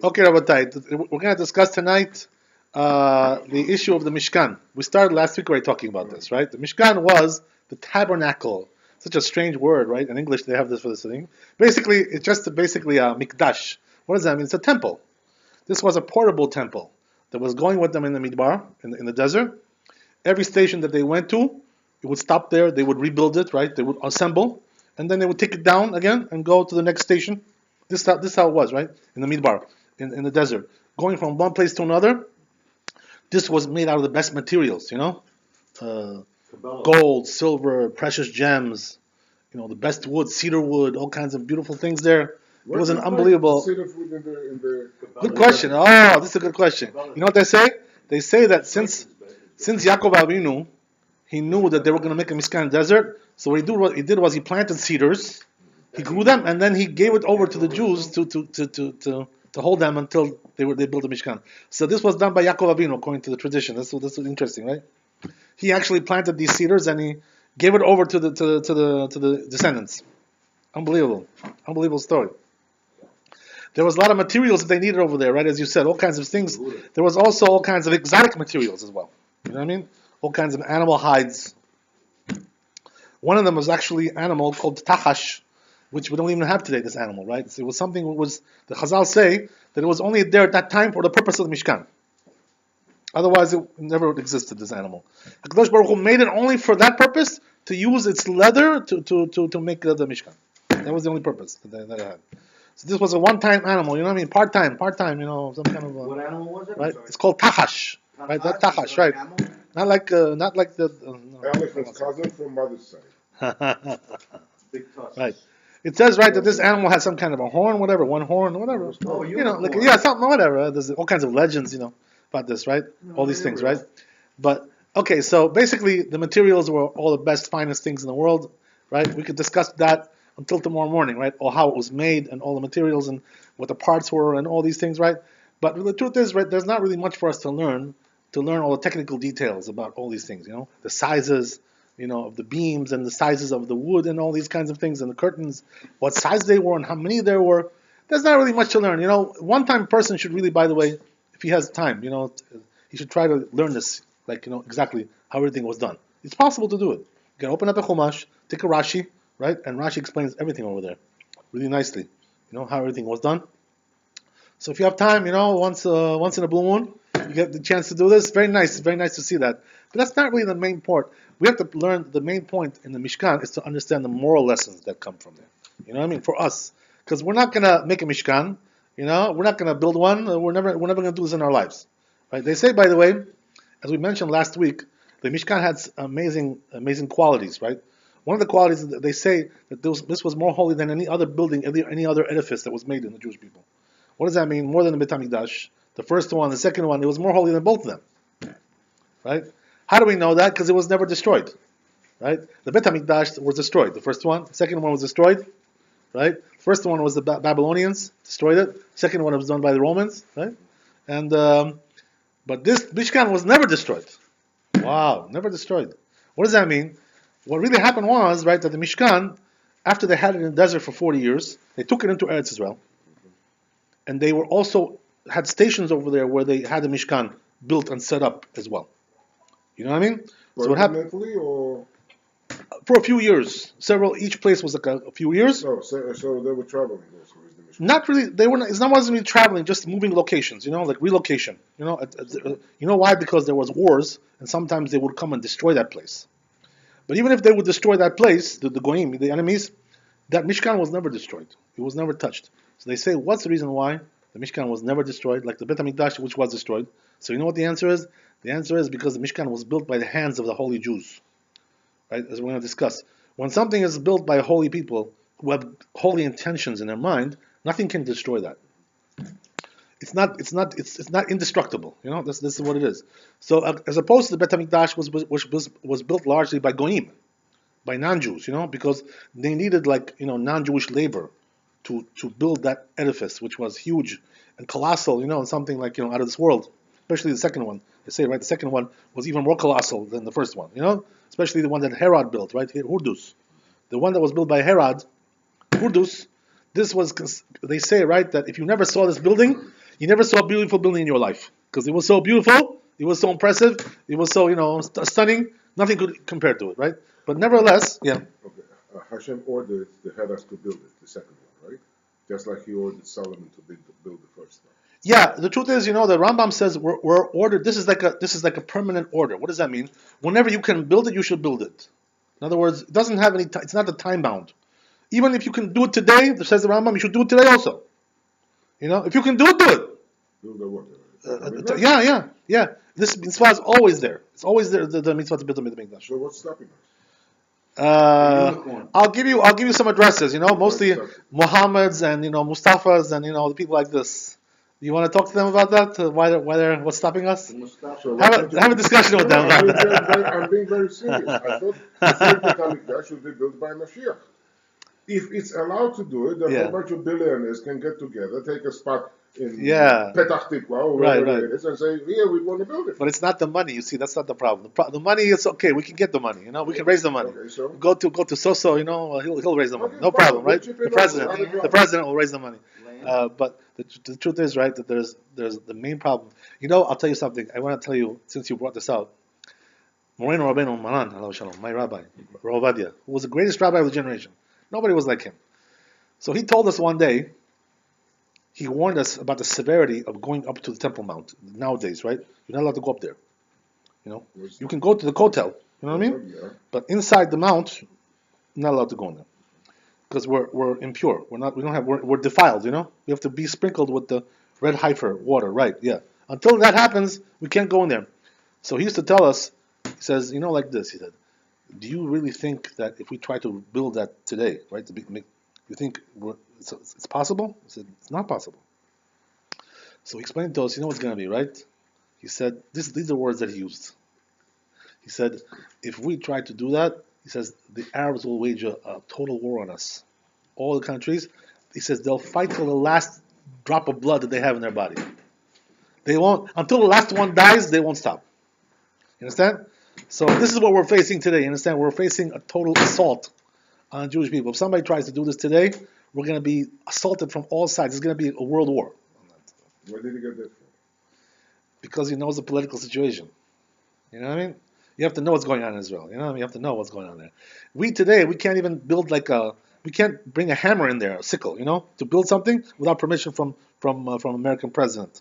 Okay, Rabbi, we're going to discuss tonight the issue of the Mishkan. We started last week already talking about this, right? The Mishkan was the tabernacle. Such a strange word, right? In English, they have this for this thing. Basically, it's just basically a mikdash. What does that mean? It's a temple. This was a portable temple that was going with them in the midbar, in the desert. Every station that they went to, it would stop there. They would rebuild it, right? They would assemble, and then they would take it down again and go to the next station. This how it was, right? In the midbar, in the desert, going from one place to another. This was made out of the best materials, uh, gold, silver, precious gems, the best wood, cedar wood, all kinds of beautiful things there. It was an unbelievable. Good question. Oh, this is a good question. You know what they say? They say that since Yaakov Avinu, he knew that they were going to make a Mishkan desert. So what he did was he planted cedars, he grew them, and then he gave it over to the Jews to hold them until they built a Mishkan. So this was done by Yaakov Avinu according to the tradition. That's interesting, right? He actually planted these cedars and he gave it over to the descendants. Unbelievable story. There was a lot of materials that they needed over there, right? As you said, all kinds of things. There was also all kinds of exotic materials as well. You know what I mean? All kinds of animal hides. One of them was actually an animal called tachash, which we don't even have today, this animal, right? So it was something the Chazal say that it was only there at that time for the purpose of the Mishkan. Otherwise, it never existed, this animal. HaKadosh Baruch Hu made it only for that purpose, to use its leather to make the Mishkan. That was the only purpose that it had. So this was a one-time animal, you know what I mean? Part-time, some kind of... What animal was it? Right? It's called tachash. Right? That tachash, right? Not like the... Elephant's cousin from mother's side. Big tusk. Right. It says, right, that this animal has some kind of a horn, whatever, one horn, whatever. Oh, Something, whatever. There's all kinds of legends, about this, right? All these things, right? But, okay, so basically the materials were all the best, finest things in the world, right? We could discuss that until tomorrow morning, right? Or how it was made and all the materials and what the parts were and all these things, right? But the truth is, right, there's not really much for us to learn all the technical details about all these things, the sizes, of the beams and the sizes of the wood and all these kinds of things and the curtains, what size they were and how many there were. There's not really much to learn. One-time person should really, by the way, if he has time, he should try to learn this, exactly how everything was done. It's possible to do it. You can open up a Chumash, take a Rashi, right? And Rashi explains everything over there really nicely, how everything was done. So if you have time, once in a blue moon, you get the chance to do this. Very nice to see that. But that's not really the main part. We have to learn the main point in the Mishkan is to understand the moral lessons that come from there. You know what I mean? For us. Because we're not going to make a Mishkan. We're not going to build one. We're never going to do this in our lives. Right? They say, by the way, as we mentioned last week, the Mishkan had amazing qualities, right? One of the qualities that they say that this was more holy than any other building, any other edifice that was made in the Jewish people. What does that mean? More than the Bet HaMikdash. The first one, the second one, it was more holy than both of them. Right? How do we know that? Because it was never destroyed. Right? The Bet HaMikdash was destroyed. The first one. The second one was destroyed. Right? The first one was the Babylonians destroyed it. The second one was done by the Romans. Right? And but this Mishkan was never destroyed. Wow, never destroyed. What does that mean? What really happened was, right, that the Mishkan, after they had it in the desert for 40 years, they took it into Eretz Israel. And they were also had stations over there where they had the Mishkan built and set up as well. You know what I mean? So what happened? Or? For a few years. Each place was like a few years. Oh, so they were traveling also with the Mishkan. Not really, wasn't really traveling, just moving locations, like relocation. You know why? Because there was wars, and sometimes they would come and destroy that place. But even if they would destroy that place, the Goyim, the enemies, that Mishkan was never destroyed. It was never touched. So they say, what's the reason why the Mishkan was never destroyed, like the Bet HaMikdash, which was destroyed? So you know what the answer is? The answer is because the Mishkan was built by the hands of the holy Jews. Right? As we're going to discuss. When something is built by holy people who have holy intentions in their mind, nothing can destroy that. It's not indestructible. This is what it is. So as opposed to the Bet HaMikdash was built largely by Goyim, by non-Jews, because they needed non-Jewish labor to build that edifice, which was huge and colossal, and something out of this world. Especially the second one. They say, right, the second one was even more colossal than the first one, Especially the one that Herod built, right? Hurdus. The one that was built by Herod, Hurdus, This was, they say, right, that if you never saw this building, you never saw a beautiful building in your life. Because it was so beautiful, it was so impressive, it was so, stunning, nothing could compare to it, right? But nevertheless, yeah. Okay. Hashem ordered the Heras to build it, the second one, right? Just like he ordered Solomon to build the first one. Yeah, the truth is, the Rambam says we're ordered. This is like a permanent order. What does that mean? Whenever you can build it, you should build it. In other words, it doesn't have any. It's not the time bound. Even if you can do it today, says the Rambam, you should do it today also. If you can do it, do it. Build the what? Yeah. This mitzvah is always there. It's always there. The mitzvah to build the mikdash. So what's stopping us? I'll give you some addresses. Mostly Muhammad's and Mustafa's and the people like this. You want to talk to them about that? What's stopping us? So Have a discussion with them about that. I'm being very serious. I thought the third Beit HaMikdash should be built by Mashiach. If it's allowed to do it, then a bunch of billionaires can get together, take a spot in Petach Tikva or wherever it is, and say, "Here, we want to build it." But it's not the money. You see, that's not the problem. The money is okay. We can get the money. We can raise the money. Okay, so? Go to Soso. He'll raise the money. No problem, right? The president will raise the money. But the truth is, right, that there's the main problem. I'll tell you something. I want to tell you, since you brought this out. Moreno Rabbeinu Maran, Alav Shalom, my rabbi, Rav Ovadia, who was the greatest rabbi of the generation. Nobody was like him. So he told us one day, he warned us about the severity of going up to the Temple Mount nowadays, right? You're not allowed to go up there. You can go to the Kotel, you know what I mean? Yeah. But inside the mount, you're not allowed to go in there. Because we're impure. We're defiled, We have to be sprinkled with the red heifer water, right? Yeah. Until that happens, we can't go in there. So he used to tell us, he says, like this, he said, do you really think that if we try to build that today, right, you think it's possible? He said, it's not possible. So he explained to us, what's going to be, right? He said, these are words that he used. He said, if we try to do that, he says, the Arabs will wage a total war on us. All the countries, he says, they'll fight till the last drop of blood that they have in their body. They won't, until the last one dies, they won't stop. You understand? So this is what we're facing today. You understand? We're facing a total assault on Jewish people. If somebody tries to do this today, we're going to be assaulted from all sides. It's going to be a world war. Where did he get that from? Because he knows the political situation. You know what I mean? You have to know what's going on in Israel. You know what I mean? You have to know what's going on there. We can't even build we can't bring a hammer in there, a sickle, to build something without permission from American president.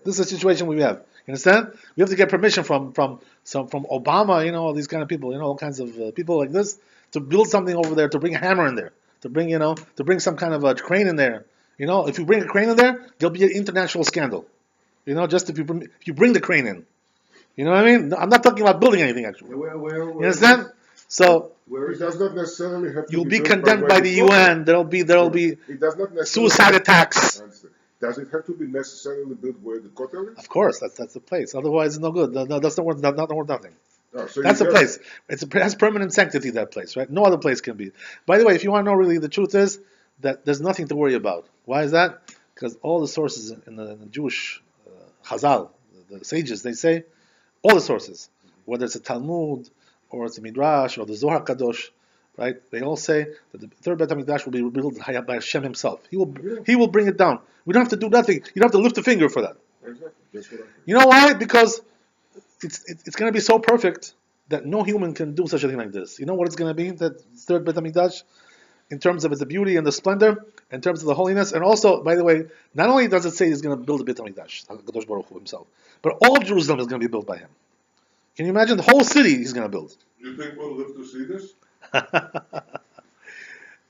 This is the situation we have. You understand? We have to get permission from Obama, all these kind of people, all kinds of people like this, to build something over there, to bring a hammer in there, to bring some kind of a crane in there. If you bring a crane in there, there'll be an international scandal. Just if you bring the crane in. You know what I mean? I'm not talking about building anything actually. Where, you understand? So it does not necessarily have to you'll be condemned by the UN. There'll be it does not necessarily suicide attacks. Does it have to be necessarily built where the Kotel is? Of course, that's the place. Otherwise, it's no good. No, that's not worth nothing. Oh, so That's the place. It has permanent sanctity, that place, right? No other place can be. By the way, if you want to know really, the truth is that there's nothing to worry about. Why is that? Because all the sources in the Jewish Chazal, the sages, they say, all the sources, whether it's a Talmud, or it's a Midrash, or the Zohar Kadosh, right? They all say that the third Beit HaMikdash will be rebuilt by Hashem himself. He will bring it down. We don't have to do nothing. You don't have to lift a finger for that. Exactly. That's what I think. You know why? Because it's going to be so perfect that no human can do such a thing like this. You know what it's going to be, that third Beit HaMikdash? In terms of its beauty and the splendor, in terms of the holiness, and also, by the way, not only does it say he's going to build a Beit HaMikdash, HaKadosh Baruch Hu himself, but all of Jerusalem is going to be built by him. Can you imagine the whole city he's going to build? You think we'll live to see this?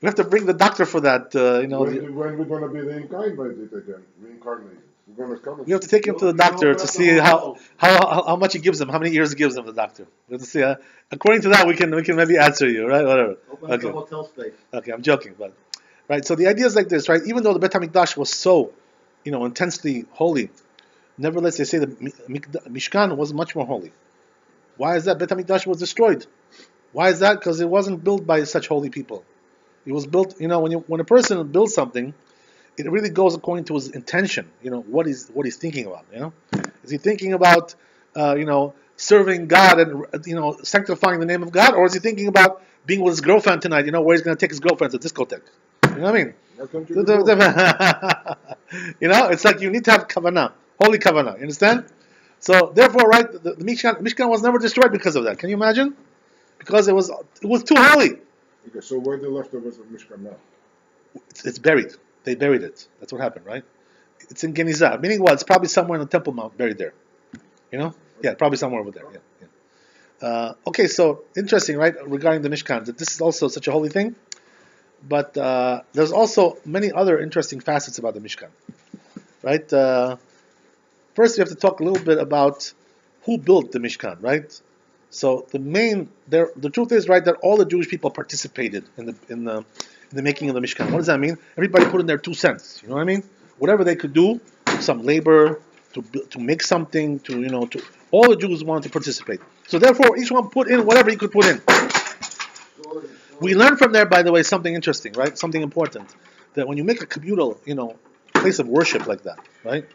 We have to bring the doctor for that. When we're going to be reincarnated again? We're going to come. We have to take him to the doctor to see how much he gives him, how many years he gives him, the doctor. We have to see. According to that, we can maybe answer you, right? Whatever. Open up the hotel space. Okay, I'm joking, but right. So the idea is like this, right? Even though the Beit HaMikdash was so, intensely holy, nevertheless they say the Mishkan was much more holy. Why is that? Beit HaMikdash was destroyed. Why is that? Because it wasn't built by such holy people. It was built, when a person builds something, it really goes according to his intention. What he's thinking about. Is he thinking about, serving God and sanctifying the name of God, or is he thinking about being with his girlfriend tonight? Where he's going to take his girlfriend to the discotheque. You know what I mean? Why can't you do both? You know, it's like you need to have kavanah, holy kavanah. You understand? So therefore, right, the Mishkan was never destroyed because of that. Can you imagine? Because it was too holy. Okay, so where are the leftovers of Mishkan now? It's buried. They buried it. That's what happened, right? It's in Genizah. Meaning what? It's probably somewhere in the Temple Mount, buried there. You know? Yeah, probably somewhere over there. Yeah. Okay, so interesting, right? Regarding the Mishkan, that this is also such a holy thing. But there's also many other interesting facets about the Mishkan, right? First, we have to talk a little bit about who built the Mishkan, right? So the truth is, right, that all the Jewish people participated in the making of the Mishkan. What does that mean? Everybody put in their 2 cents. You know what I mean? Whatever they could do, some labor to make something, to all the Jews wanted to participate. So therefore, each one put in whatever he could put in. We learn from there, by the way, something interesting, right? Something important. That when you make a communal, place of worship like that, right?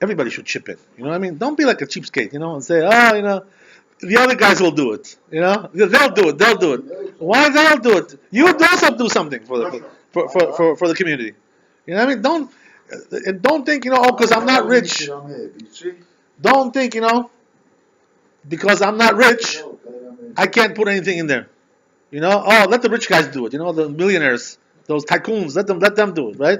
Everybody should chip in. You know what I mean? Don't be like a cheapskate, and say, the other guys will do it. They'll do it. Why they'll do it? You also do something for the community. You know what I mean? Don't think, because I'm not rich. Don't think, because I'm not rich, I can't put anything in there. Let the rich guys do it. The millionaires, those tycoons, let them do it, right?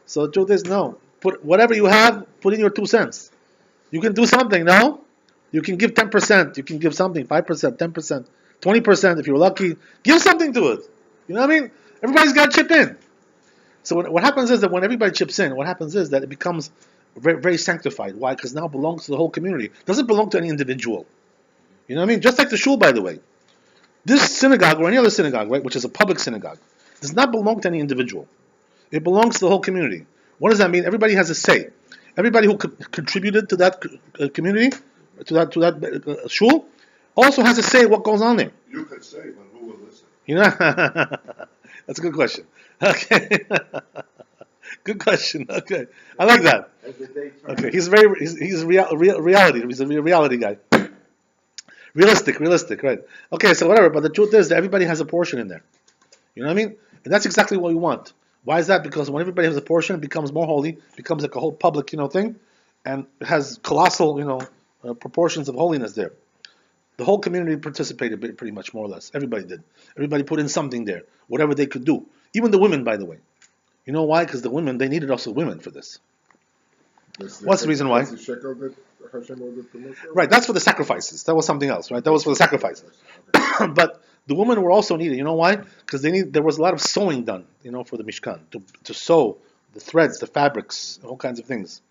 So the truth is, no. Put whatever you have, put in your 2 cents. You can do something, no? You can give 10%. You can give something, 5%, 10%, 20% if you're lucky. Give something to it. You know what I mean? Everybody's got to chip in. So what happens is that when everybody chips in, what happens is that it becomes very, very sanctified. Why? Because now it belongs to the whole community. It doesn't belong to any individual. You know what I mean? Just like the shul, by the way. This synagogue or any other synagogue, right, which is a public synagogue, does not belong to any individual. It belongs to the whole community. What does that mean? Everybody has a say. Everybody who contributed to that community, to that shul, also has a say what goes on there. You could say, but who will listen? That's a good question. Okay. Good question. Okay. I like that. Okay. He's reality. He's a reality guy. Realistic, right. Okay, so whatever, but the truth is that everybody has a portion in there. You know what I mean? And that's exactly what we want. Why is that? Because when everybody has a portion, it becomes more holy, becomes like a whole public, thing, and it has colossal, proportions of holiness there. The whole community participated pretty much, more or less. Everybody did. Everybody put in something there, whatever they could do. Even the women, by the way. You know why? Because the women, they needed also women for this. What's the reason why? Right, that's for the sacrifices. That was something else, right? That was for the sacrifices. But the women were also needed. You know why? Because there was a lot of sewing done, for the Mishkan, to sew the threads, the fabrics, all kinds of things.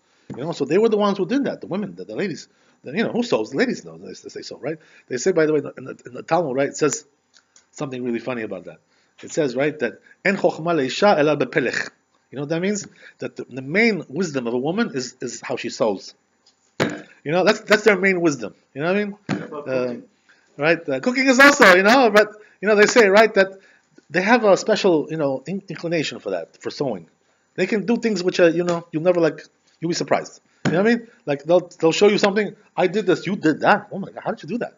So they were the ones who did that. The women, the ladies. Who sews? The ladies know. They say so, right? They say, by the way, in the Talmud, right? It says something really funny about that. It says, right, that en chokhmah leisha ela bepelech. You know what that means? That the main wisdom of a woman is how she sews. That's their main wisdom. You know what I mean? Right? Cooking is also, but they say, right, that they have a special, inclination for that, for sewing. They can do things which are, you'll never you'll be surprised. You know what I mean? Like they'll show you something. I did this. You did that. Oh my God! How did you do that?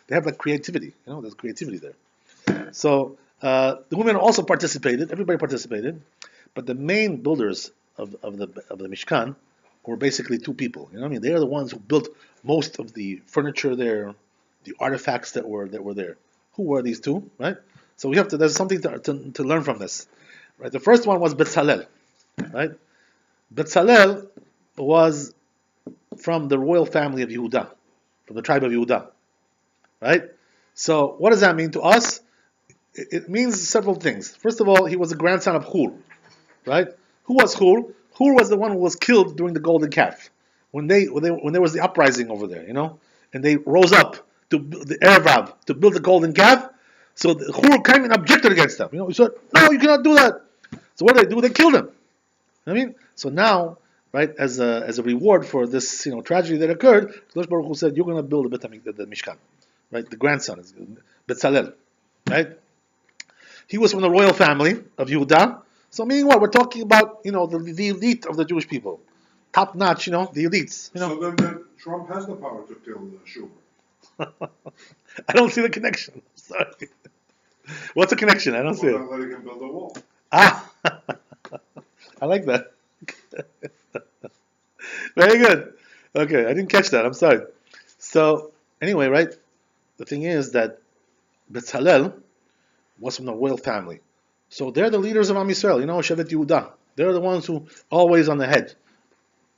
They have creativity. There's creativity there. So the women also participated. Everybody participated, but the main builders of the Mishkan were basically 2 people. You know what I mean? They are the ones who built most of the furniture there, the artifacts that were there. Who were these 2? Right? So there's something to learn from this. Right? The first one was Betzalel. Right? Betzalel was from the royal family of Yehuda, from the tribe of Yehuda. Right? So what does that mean to us? It means several things. First of all, he was a grandson of Hur. Right? Who was Hur? Hur was the one who was killed during the golden calf. When there was the uprising over there, and they rose up to the Erev to build the golden calf. So Hur came and objected against them. He said, "No, you cannot do that." So what did they do? They killed him. I mean, so now, right, as a reward for this tragedy that occurred, Kadosh Baruch Hu said, "You're going to build the Mishkan." Right, the grandson is Betzalel. Right, he was from the royal family of Yehuda. So meaning what? We're talking about, the elite of the Jewish people. Top notch, the elites. So then Trump has the power to kill Schumer. I don't see the connection. Sorry. What's the connection? I don't see it. Not letting him build a wall. Ah, I like that. Very good. Okay, I didn't catch that. I'm sorry. So anyway, right? The thing is that Bezalel was from the royal family, so they're the leaders of Am Yisrael. Shevet Yehuda. They're the ones who always on the head,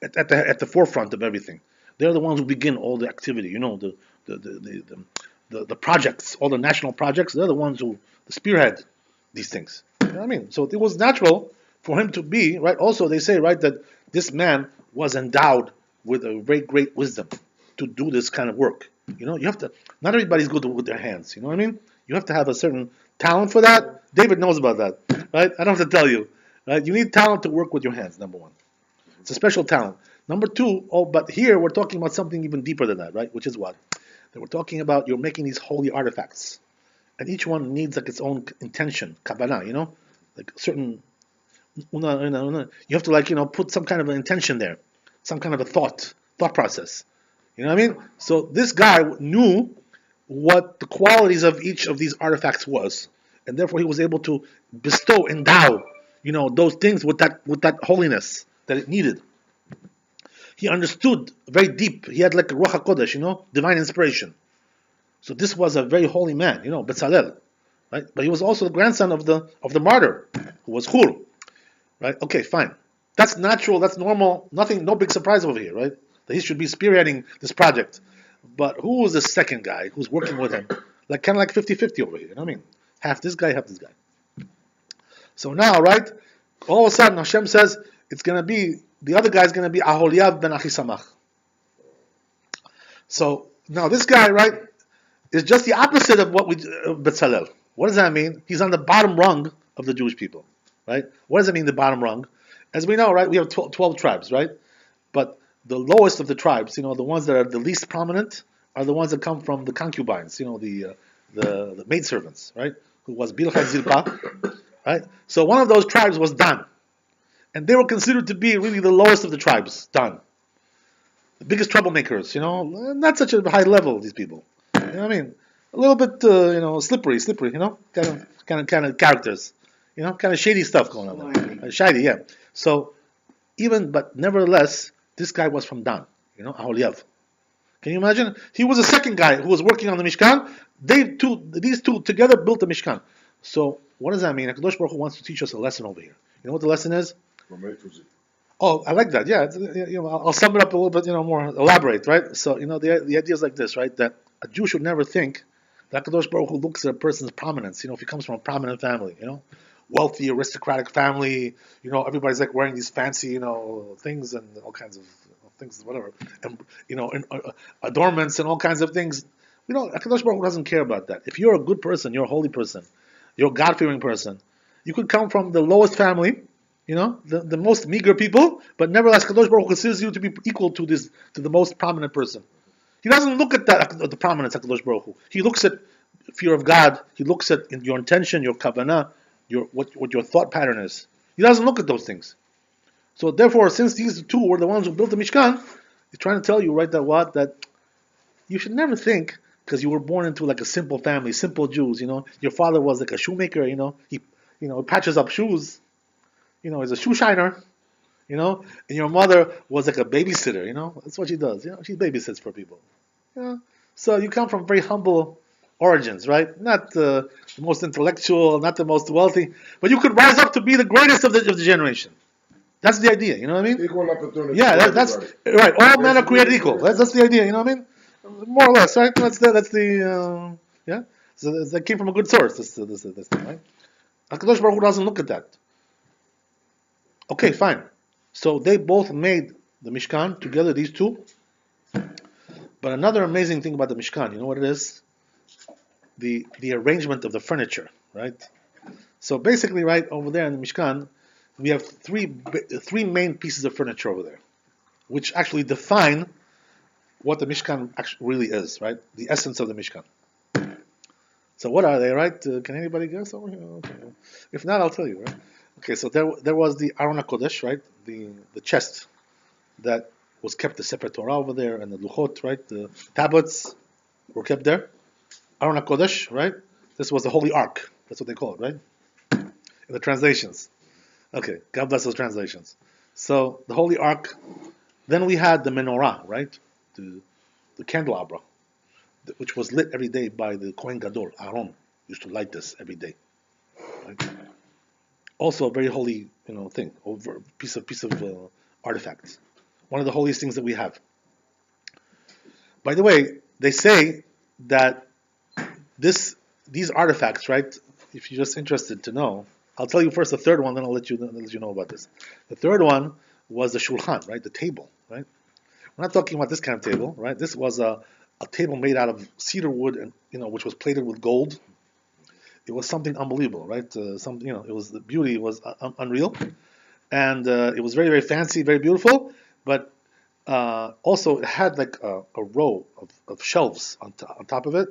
at the forefront of everything. They're the ones who begin all the activity. The projects, all the national projects. They're the ones who spearhead these things. You know what I mean? So it was natural for him to be right. Also, they say right that this man was endowed with a very great wisdom to do this kind of work. You have to. Not everybody's good with their hands. You know what I mean? You have to have a certain talent for that. David knows about that, right? I don't have to tell you, right? You need talent to work with your hands. Number one, it's a special talent. Number two, but here we're talking about something even deeper than that, right? Which is what? That we're talking about. You're making these holy artifacts, and each one needs like its own intention, kavanah. Like certain. You have to put some kind of an intention there, some kind of a thought process. You know what I mean? So this guy knew what the qualities of each of these artifacts was, and therefore he was able to endow, those things with that holiness that it needed. He understood very deep. He had like a Ruach HaKodesh, divine inspiration. So this was a very holy man, Bezalel, right? But he was also the grandson of the martyr, who was Hur, right? Okay, fine. That's natural. That's normal. Nothing, no big surprise over here, right? That he should be spearheading this project. But who was the second guy who's working with him? Kind of like 50-50 over here. You know what I mean? Half this guy, half this guy. So now, right? All of a sudden, Hashem says it's going to be, the other guy's going to be Aholiav ben Achisamach. So now this guy, right, is just the opposite of what Bezalel. What does that mean? He's on the bottom rung of the Jewish people, right? What does it mean, the bottom rung? As we know, right, we have 12 tribes, right? But the lowest of the tribes, the ones that are the least prominent, are the ones that come from the concubines, the maidservants, right? Who was Bilha Zilpa, right? So one of those tribes was Dan. And they were considered to be really the lowest of the tribes, Dan. The biggest troublemakers, not such a high level, these people. You know what I mean? A little bit, slippery, kind of characters. Kind of shady stuff going on there. Shady, yeah. So, but nevertheless, this guy was from Dan, Aholiav. Can you imagine? He was the second guy who was working on the Mishkan. These two together built the Mishkan. So, what does that mean? HaKadosh Baruch Hu wants to teach us a lesson over here. You know what the lesson is? Oh, I like that. Yeah, I'll sum it up a little bit, more elaborate, right? So, the idea is like this, right? That a Jew should never think that HaKadosh Baruch Hu looks at a person's prominence. If he comes from a prominent family, wealthy, aristocratic family, everybody's like wearing these fancy, things and all kinds of things, whatever, and adornments and all kinds of things. HaKadosh Baruch Hu doesn't care about that. If you're a good person, you're a holy person, you're a God-fearing person, you could come from the lowest family, the most meager people, but nevertheless, HaKadosh Baruch Hu considers you to be equal to the most prominent person. He doesn't look at the prominence of HaKadosh Baruch Hu. He looks at fear of God. He looks at your intention, your kavanah, what your thought pattern is. He doesn't look at those things. So therefore, since these two were the ones who built the Mishkan, he's trying to tell you, right, that you should never think, because you were born into like a simple family, simple Jews, your father was like a shoemaker, he patches up shoes, he's a shoe shiner, and your mother was like a babysitter, that's what she does, she babysits for people, So you come from very humble origins, right? Not the most intellectual, not the most wealthy, but you could rise up to be the greatest of the generation. That's the idea, you know what I mean? Equal opportunity. Yeah, that's right. All men are created equal. That's the idea, you know what I mean? More or less, right? That's the yeah. So that came from a good source. This thing, right? HaKadosh Baruch Hu doesn't look at that. Okay, fine. So they both made the Mishkan together, these two. But another amazing thing about the Mishkan, you know what it is? The arrangement of the furniture, right? So basically, right over there in the Mishkan, we have three main pieces of furniture over there, which actually define what the Mishkan actually really is, right? The essence of the Mishkan. So what are they, right? Can anybody guess over here? Okay. If not, I'll tell you, right? Okay, so there was the Aron HaKodesh, right? The chest that was kept, the Sefer Torah over there, and the Luchot, right? The tablets were kept there. Aron HaKodesh, right? This was the Holy Ark. That's what they call it, right? In the translations. Okay, God bless those translations. So the Holy Ark. Then we had the menorah, right? The candelabra, which was lit every day by the Kohen Gadol. Aaron used to light this every day. Right? Also a very holy, thing, over piece of artifacts. One of the holiest things that we have. By the way, they say that these artifacts, right? If you're just interested to know, I'll tell you first the third one, then I'll let you know about this. The third one was the shulchan, right? The table, right? We're not talking about this kind of table, right? This was a table made out of cedar wood, and which was plated with gold. It was something unbelievable, right? It was the beauty was unreal, and it was very, very fancy, very beautiful. But also it had like a row of shelves on top of it,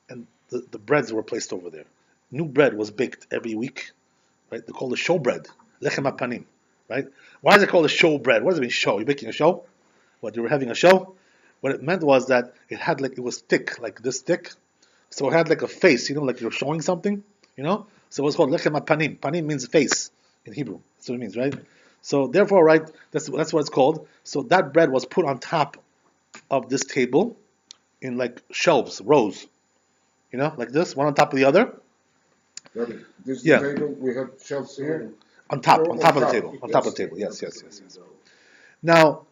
and the breads were placed over there. New bread was baked every week, right? They called it show bread, lechem hapanim, right? Why is it called a show bread? What does it mean, show? You're baking a show? What, you were having a show? What it meant was that it was thick, like this thick, so it had like a face, like you're showing something, So it was called lechem hapanim. Panim means face in Hebrew. That's what it means, right? So therefore, right, that's what it's called. So that bread was put on top of this table in like shelves, rows, like this, one on top of the other. Rabbi, this table, we have shelves here. On top of the table. On top of the table, yes. Now,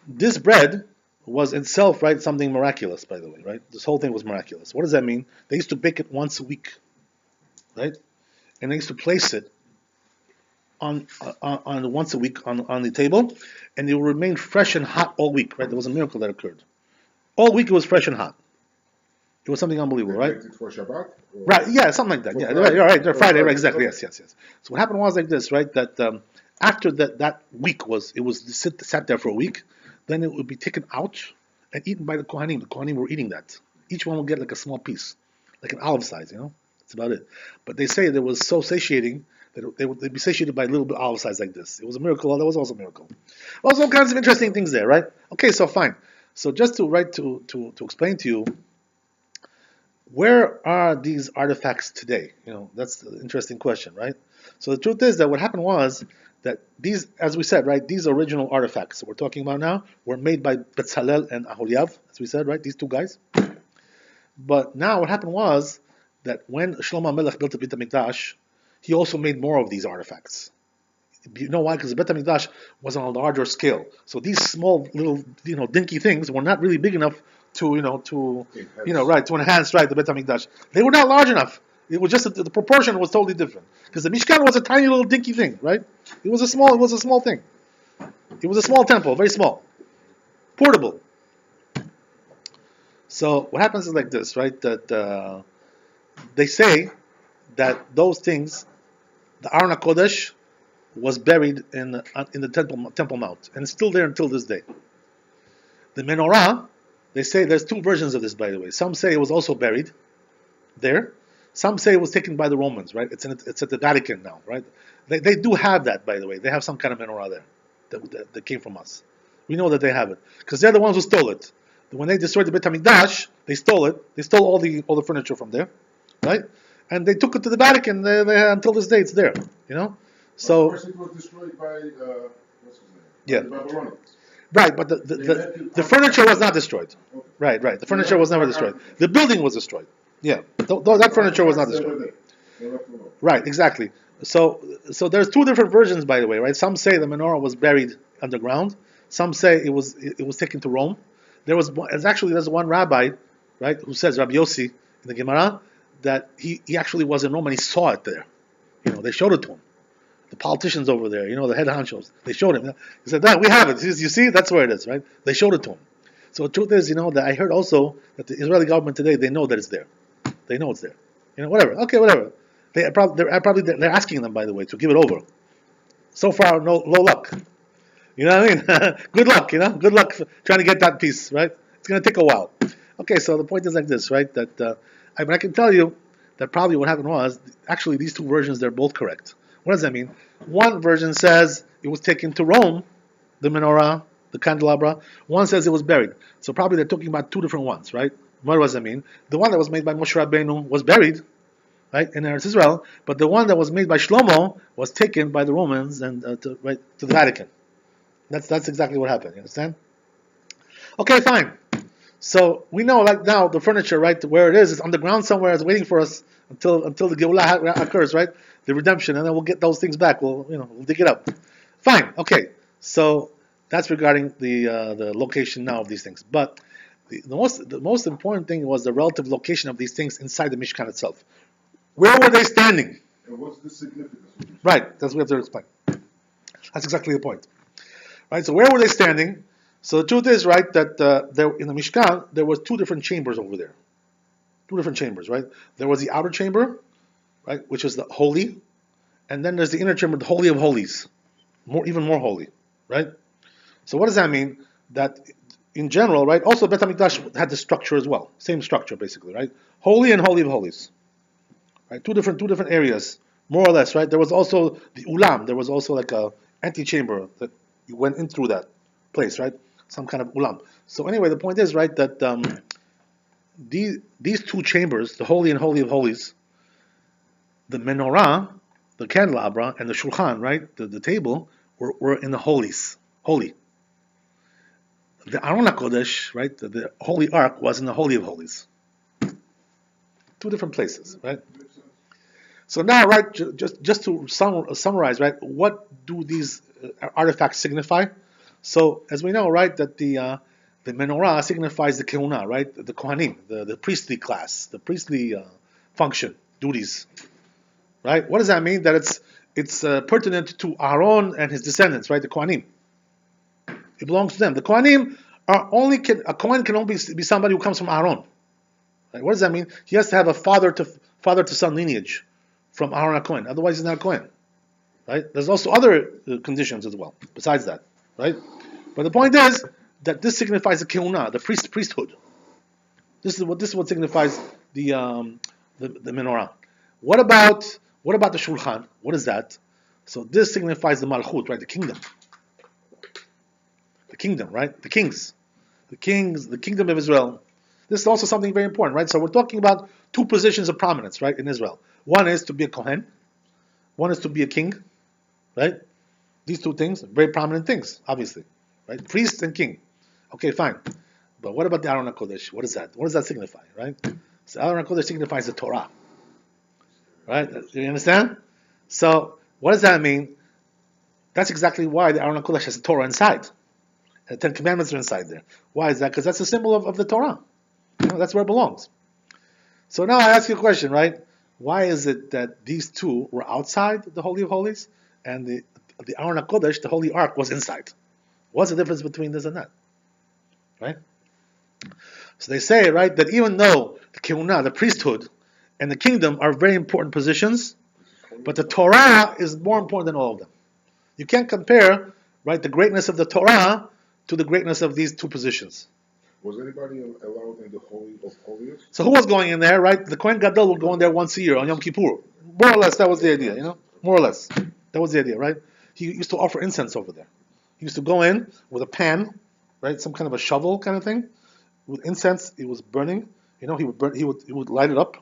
this bread was itself, right, something miraculous, by the way, right? This whole thing was miraculous. What does that mean? They used to bake it once a week, right? And they used to place it on once a week on the table, and it would remain fresh and hot all week, right? There was a miracle that occurred. All week it was fresh and hot. It was something unbelievable, right? It for Shabbat? Right, yeah, something like that. Yeah, right, you're right. Friday, right, exactly. Yes. So what happened was like this, right? That after that week it was sat there for a week, then it would be taken out and eaten by the Kohanim. The Kohanim were eating that. Each one would get like a small piece, like an olive size, That's about it. But they say it was so satiating that they'd be satiated by a little bit olive size like this. It was a miracle. That was also a miracle. Also, all kinds of interesting things there, right? Okay, so fine. So just to explain to you, where are these artifacts today? That's the interesting question, right? So the truth is that what happened was that these, as we said, right, these original artifacts that we're talking about now were made by Betzalel and Aholiav, as we said, right, these two guys. But now what happened was that when Shlomo HaMelech built the Beit HaMikdash, he also made more of these artifacts. You know why? Because the Beit HaMikdash was on a larger scale. So these small little, dinky things were not really big enough to enhance, right, the Beit HaMikdash. They were not large enough. It was just the proportion was totally different. Because the Mishkan was a tiny little dinky thing, right? It was a small thing. It was a small temple, very small, portable. So what happens is like this, right? That they say that those things, the Aron HaKodesh was buried in the Temple Mount, and it's still there until this day. The menorah, they say there's two versions of this, by the way. Some say it was also buried there. Some say it was taken by the Romans, right? It's at the Vatican now, right? They do have that, by the way. They have some kind of menorah there that came from us. We know that they have it because they're the ones who stole it. When they destroyed the Beit HaMikdash, they stole it. They stole all the furniture from there, right? And they took it to the Vatican. They until this day, it's there. So. Of course, it was destroyed by what's his name? Yeah. The Babylonians. Right, but the furniture was not destroyed. Right. The furniture was never destroyed. The building was destroyed. Yeah, that furniture was not destroyed. Right, exactly. So there's two different versions, by the way, right? Some say the menorah was buried underground. Some say it was taken to Rome. There's one rabbi, right, who says, Rabbi Yossi in the Gemara, that he actually was in Rome and he saw it there. They showed it to him. The politicians over there, the head honchos, they showed him. He said, we have it. You see, that's where it is, right? They showed it to him. So the truth is, that I heard also that the Israeli government today, they know that it's there. They know it's there. Whatever. Okay, whatever. They're asking them, by the way, to give it over. So far, low luck. You know what I mean? Good luck, Good luck trying to get that piece, right? It's going to take a while. Okay, so the point is like this, right? That I can tell you that probably what happened was, actually, these two versions, they're both correct. What does that mean? One version says it was taken to Rome, the menorah, the candelabra. One says it was buried. So probably they're talking about two different ones, right? What does that mean? The one that was made by Moshe Rabbeinu was buried, right, in Eretz Israel, but the one that was made by Shlomo was taken by the Romans and to the Vatican. That's exactly what happened. You understand? Okay, fine. So we know, like now, the furniture, right, where it is underground somewhere. It's waiting for us until the Geulah occurs, right, the redemption, and then we'll get those things back. We'll dig it up. Fine. Okay. So that's regarding the location now of these things. But the most important thing was the relative location of these things inside the Mishkan itself. Where were they standing? And what's the significance of this? Right. That's what we have to explain. That's exactly the point. Right. So where were they standing? So the truth is, right, that there in the Mishkan there was two different chambers over there. Two different chambers, right? There was the outer chamber, right, which is the holy, and then there's the inner chamber, the holy of holies, even more holy, right? So what does that mean? That in general, right? Also, Bet HaMikdash had the structure as well, same structure basically, right? Holy and holy of holies, right? Two different areas, more or less, right? There was also the ulam. There was also like a antechamber that you went in through that place, right? Some kind of ulam. So anyway, the point is, right, that these two chambers, the holy and holy of holies, the menorah, the candelabra, and the shulchan, right, the table, were in the holies, holy. The Aron HaKodesh, right, the holy ark was in the holy of holies. Two different places, right? So now, right, just to summarize, right, what do these artifacts signify? So as we know, right, that the menorah signifies the kehunah, right, the kohanim, the priestly class, the priestly function, duties, right? What does that mean? That it's pertinent to Aaron and his descendants, right, the kohanim. It belongs to them. The kohanim a kohen can only be somebody who comes from Aaron. Right? What does that mean? He has to have a father to son lineage from Aaron HaKohen. Otherwise, he's not a kohen. Right? There's also other conditions as well besides that. Right? But the point is that this signifies the kehunah, the priesthood. This is what signifies the menorah. What about the shulchan? What is that? So this signifies the malchut, right? The kingdom. The kingdom, right? The kings. The kingdom of Israel. This is also something very important, right? So we're talking about two positions of prominence, right, in Israel. One is to be a kohen. One is to be a king, right? These two things, very prominent things, obviously, right? Priest and king. Okay, fine. But what about the Aron HaKodesh? What is that? What does that signify, right? So Aron HaKodesh signifies the Torah, right? Do you understand? So what does that mean? That's exactly why the Aron HaKodesh has the Torah inside. The Ten Commandments are inside there. Why is that? Because that's a symbol of the Torah. That's where it belongs. So now I ask you a question, right? Why is it that these two were outside the Holy of Holies and the Aron HaKodesh, the Holy Ark, was inside? What's the difference between this and that? Right? So they say, right, that even though the kehunah, the priesthood, and the kingdom are very important positions, but the Torah is more important than all of them. You can't compare, right, the greatness of the Torah to the greatness of these two positions. Was anybody allowed in the Holy of Holies? So who was going in there, right? The Kohen Gadol would go in there once a year on Yom Kippur. More or less, that was the idea, More or less. That was the idea, right? He used to offer incense over there. He used to go in with a pan, right? Some kind of a shovel kind of thing. With incense, it was burning. He would light it up,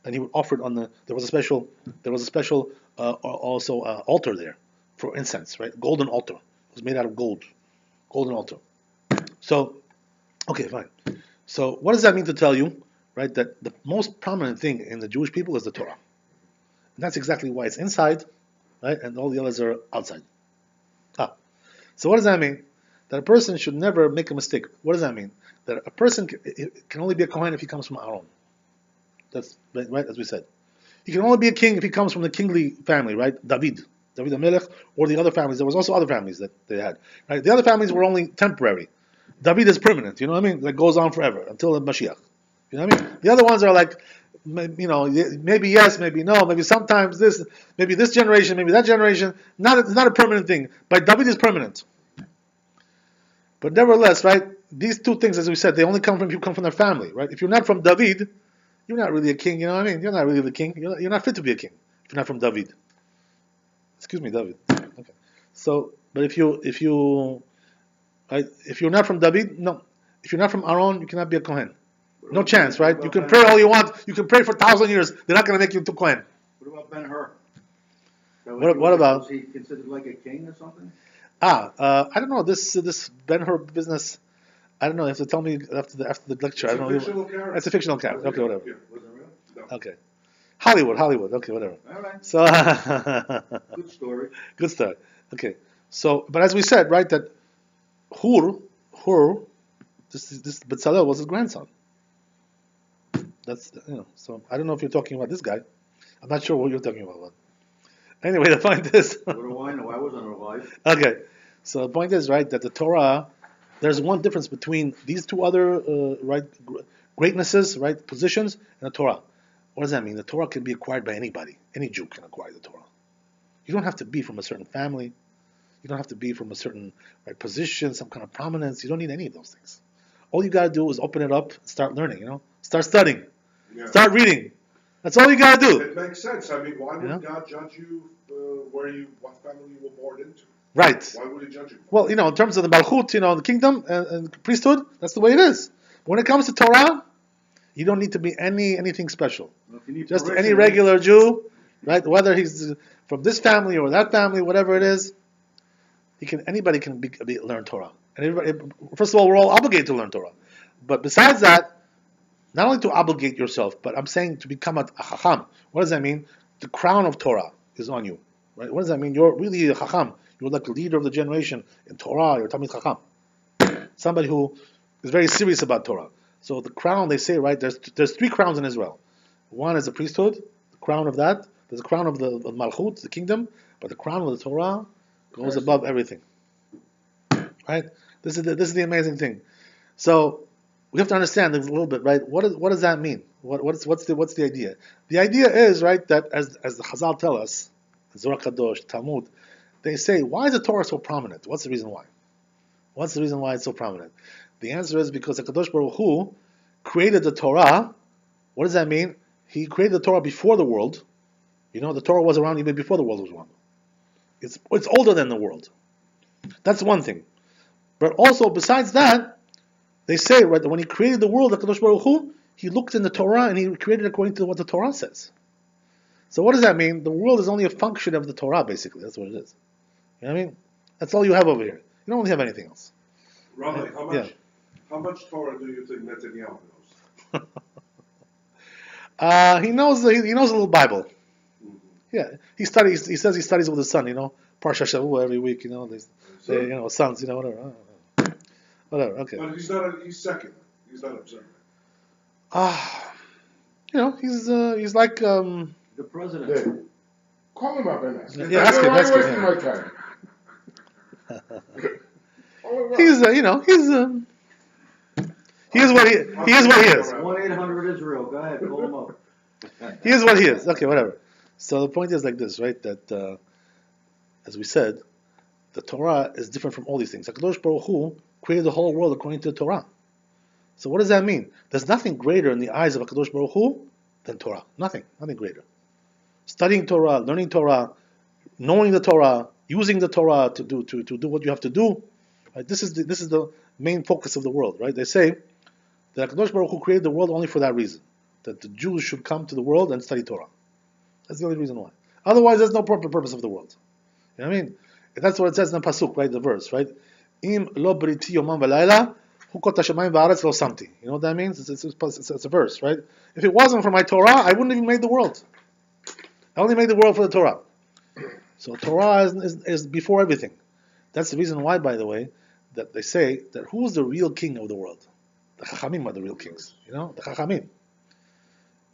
and he would offer it on there was a special altar there for incense, right? Golden altar. It was made out of gold. Golden altar. So, okay, fine. So what does that mean to tell you, right, that the most prominent thing in the Jewish people is the Torah. And that's exactly why it's inside, right, and all the others are outside. So what does that mean? That a person should never make a mistake. What does that mean? That a person can only be a Kohen if he comes from Aaron. That's right, as we said. He can only be a king if he comes from the kingly family, right? David HaMelech, or the other families. There was also other families that they had. Right? The other families were only temporary. David is permanent, you know what I mean? That goes on forever until the Mashiach. You know what I mean? The other ones are like, maybe yes, maybe no, maybe sometimes this, maybe this generation, maybe that generation. Not a permanent thing. But David is permanent. But nevertheless, right? These two things, as we said, they only come from people come from their family, right? If you're not from David, you're not really a king. You know what I mean? You're not really the king. You're not fit to be a king if you're not from David. Excuse me, David. Okay. So, but if you're not from David, no. If you're not from Aaron, you cannot be a Kohen. No chance, right? You can pray all you want. You can pray for 1,000 years. They're not going to make you into Kohen. What about Ben-Hur? What about? Was he considered like a king or something? I don't know this Ben-Hur business. I don't know. You have to tell me after the lecture. It's I don't a know. fictional character. It's a fictional character. Okay, whatever. Yeah. Was it real? No. Okay. Hollywood. Okay, whatever. All right. So Good story. good start. Okay. So, but as we said, right, that Hur, this Bezalel was his grandson. That's So I don't know if you're talking about this guy. I'm not sure what you're talking about. Anyway, the point is. What do I know? I wasn't alive. Okay. So the point is, right, that the Torah, there's one difference between these two other greatnesses, right, positions, and the Torah. What does that mean? The Torah can be acquired by anybody. Any Jew can acquire the Torah. You don't have to be from a certain family. You don't have to be from a certain position, some kind of prominence. You don't need any of those things. All you got to do is open it up and start learning, Start studying. Yeah. Start reading. That's all you got to do. It makes sense. I mean, why would God judge you what family you were born into? Right. Why would he judge you? Well, in terms of the Malchut, the kingdom and priesthood, that's the way it is. When it comes to Torah, you don't need to be anything special. Just any regular Jew, right? Whether he's from this family or that family, whatever it is, anybody can learn Torah. And everybody, first of all, we're all obligated to learn Torah. But besides that, not only to obligate yourself, but I'm saying to become a chacham. What does that mean? The crown of Torah is on you, right? What does that mean? You're really a chacham. You're like a leader of the generation in Torah. You're Talmid Chacham. Somebody who is very serious about Torah. So the crown, they say, right, there's 3 crowns in Israel. One is the priesthood, the crown of that. There's a crown of the Malchut, the kingdom. But the crown of the Torah goes above everything. Right? This is the amazing thing. So we have to understand this a little bit, right? What does that mean? What's the idea? The idea is, right, that as the Chazal tell us, Zohar Kadosh, Talmud, they say, why is the Torah so prominent? What's the reason why? What's the reason why it's so prominent? The answer is because the Kadosh Baruch Hu created the Torah. What does that mean? He created the Torah before the world. The Torah was around even before the world was around. It's older than the world. That's one thing. But also, besides that, they say, right, that when he created the world, the Kadosh Baruch Hu, he looked in the Torah and he created according to what the Torah says. So what does that mean? The world is only a function of the Torah, basically. That's what it is. You know what I mean? That's all you have over here. You don't really have anything else. Rabbi, how much Torah do you think Netanyahu knows? He knows a little Bible. Mm-hmm. Yeah, he studies. He says he studies with his son. Parashat Shavua every week. Sons. Whatever. Whatever. Okay. But he's secular. He's not observant. He's like the president. Hey, call him up and ask. Yeah, ask him. Why wasting my time? He is what he is. 1-800 Israel. Go ahead, call him up. He is what he is. Okay, whatever. So the point is like this, right? That as we said, the Torah is different from all these things. HaKadosh Baruch Hu created the whole world according to the Torah. So what does that mean? There's nothing greater in the eyes of HaKadosh Baruch Hu than Torah. Nothing greater. Studying Torah, learning Torah, knowing the Torah, using the Torah to do what you have to do. Right? This is the main focus of the world, right? They say that HaKadosh Baruch Hu created the world only for that reason, that the Jews should come to the world and study Torah. That's the only reason why. Otherwise, there's no proper purpose of the world. You know what I mean? That's what it says in the pasuk, right? The verse, right? Im lo briti yomam v'layla hukot hashamayim v'aretz lo samti. You know what that means? It's a verse, right? If it wasn't for my Torah, I wouldn't even made the world. I only made the world for the Torah. So Torah is before everything. That's the reason why, by the way, that they say that who's the real king of the world? The Chachamim are the real kings. The Chachamim.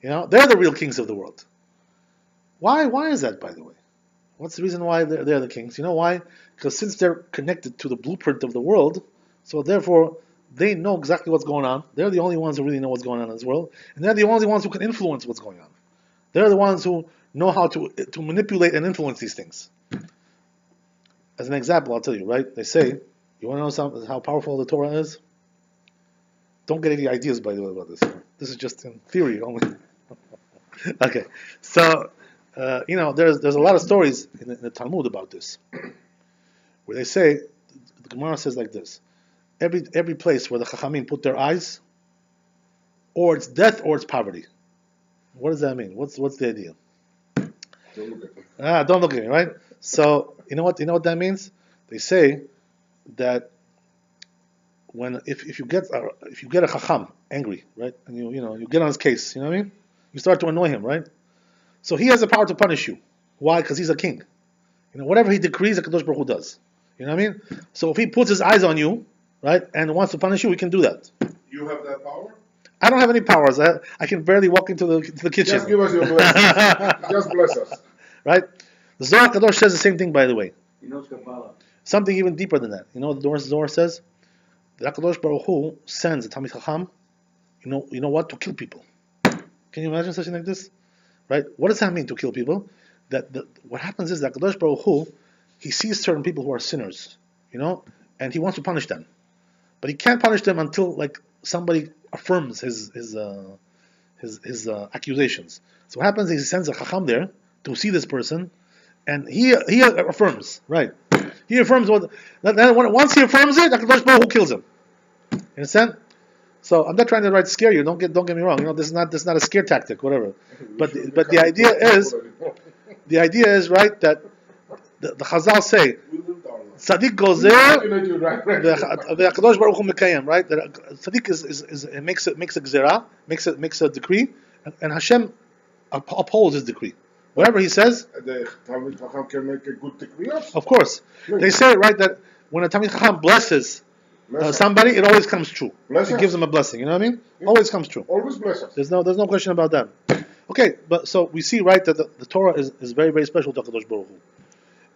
They're the real kings of the world. Why? Why is that, by the way? What's the reason why they're the kings? You know why? Because since they're connected to the blueprint of the world, so therefore they know exactly what's going on. They're the only ones who really know what's going on in this world, and they're the only ones who can influence what's going on. They're the ones who know how to manipulate and influence these things. As an example, I'll tell you, right? They say, you want to know how powerful the Torah is? Don't get any ideas, by the way, about this. This is just in theory only. Okay, so there's a lot of stories in the Talmud about this, where they say, the Gemara says like this: every place where the Chachamim put their eyes, or it's death, or it's poverty. What does that mean? What's the idea? Don't look at me, right? So you know what that means? They say that if you get a chacham angry, right, and you get on his case, you know what I mean? You start to annoy him, right? So he has the power to punish you. Why? Because he's a king. Whatever he decrees, the Kadosh Baruch Hu does. You know what I mean? So if he puts his eyes on you, right, and wants to punish you, he can do that. You have that power? I don't have any powers. I can barely walk into the kitchen. Just give us your blessings. Just bless us. Right? The Zohar Kadosh says the same thing, by the way. He knows Kabbalah. Something even deeper than that. You know what the Zohar says? The Kadosh Baruch Hu sends a Talmid Chacham, you know what? To kill people. Can you imagine something like this? Right? What does that mean, to kill people? What happens is that Kadosh Baruch Hu, he sees certain people who are sinners, and he wants to punish them. But he can't punish them until somebody affirms his accusations. So what happens is he sends a Chacham there to see this person, and he affirms, right? He affirms once he affirms it, the Kadosh Baruch Hu kills him. You understand? So I'm not trying to scare you. Don't get me wrong. This is not a scare tactic, whatever. But the idea is right, that the Chazal say Tzaddik goes there, the Kadosh Baruch Hu mekayem, right? That Tzaddik is makes a gzera, makes a decree, and Hashem upholds his decree. Whatever he says, the Talmid Chacham can make a good decree. Of course, they say right that when a Talmid Chacham blesses somebody, it always comes true. It gives them a blessing. You know what I mean? Yeah. Always comes true. Always bless us. There's no question about that. Okay, but so we see right that the Torah is very, very special to HaKadosh Baruch Hu.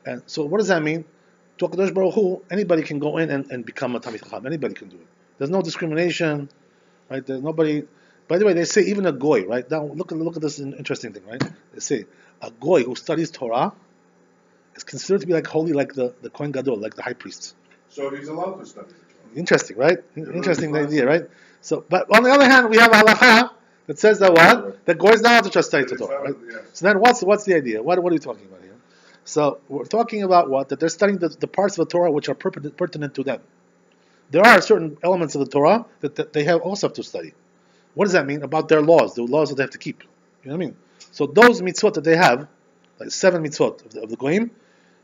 And so what does that mean? To HaKadosh Baruch Hu, anybody can go in and become a Talmid Chacham. Anybody can do it. There's no discrimination, right? There's nobody. By the way, they say even a goy, right? Now look at this interesting thing, right? They say a goy who studies Torah is considered to be holy, like the Kohen Gadol, like the high priest. So he's allowed to study. Interesting, right? Interesting idea, right? So, but on the other hand, we have a halacha that says that what? That goy is not allowed to just study the Torah, right? Yes. So then, what's the idea? What are we talking about here? So we're talking about what? That they're studying the parts of the Torah which are pertinent to them. There are certain elements of the Torah that they also have to study. What does that mean about their laws? The laws that they have to keep. You know what I mean? So those mitzvot that they have, like 7 mitzvot of the goyim,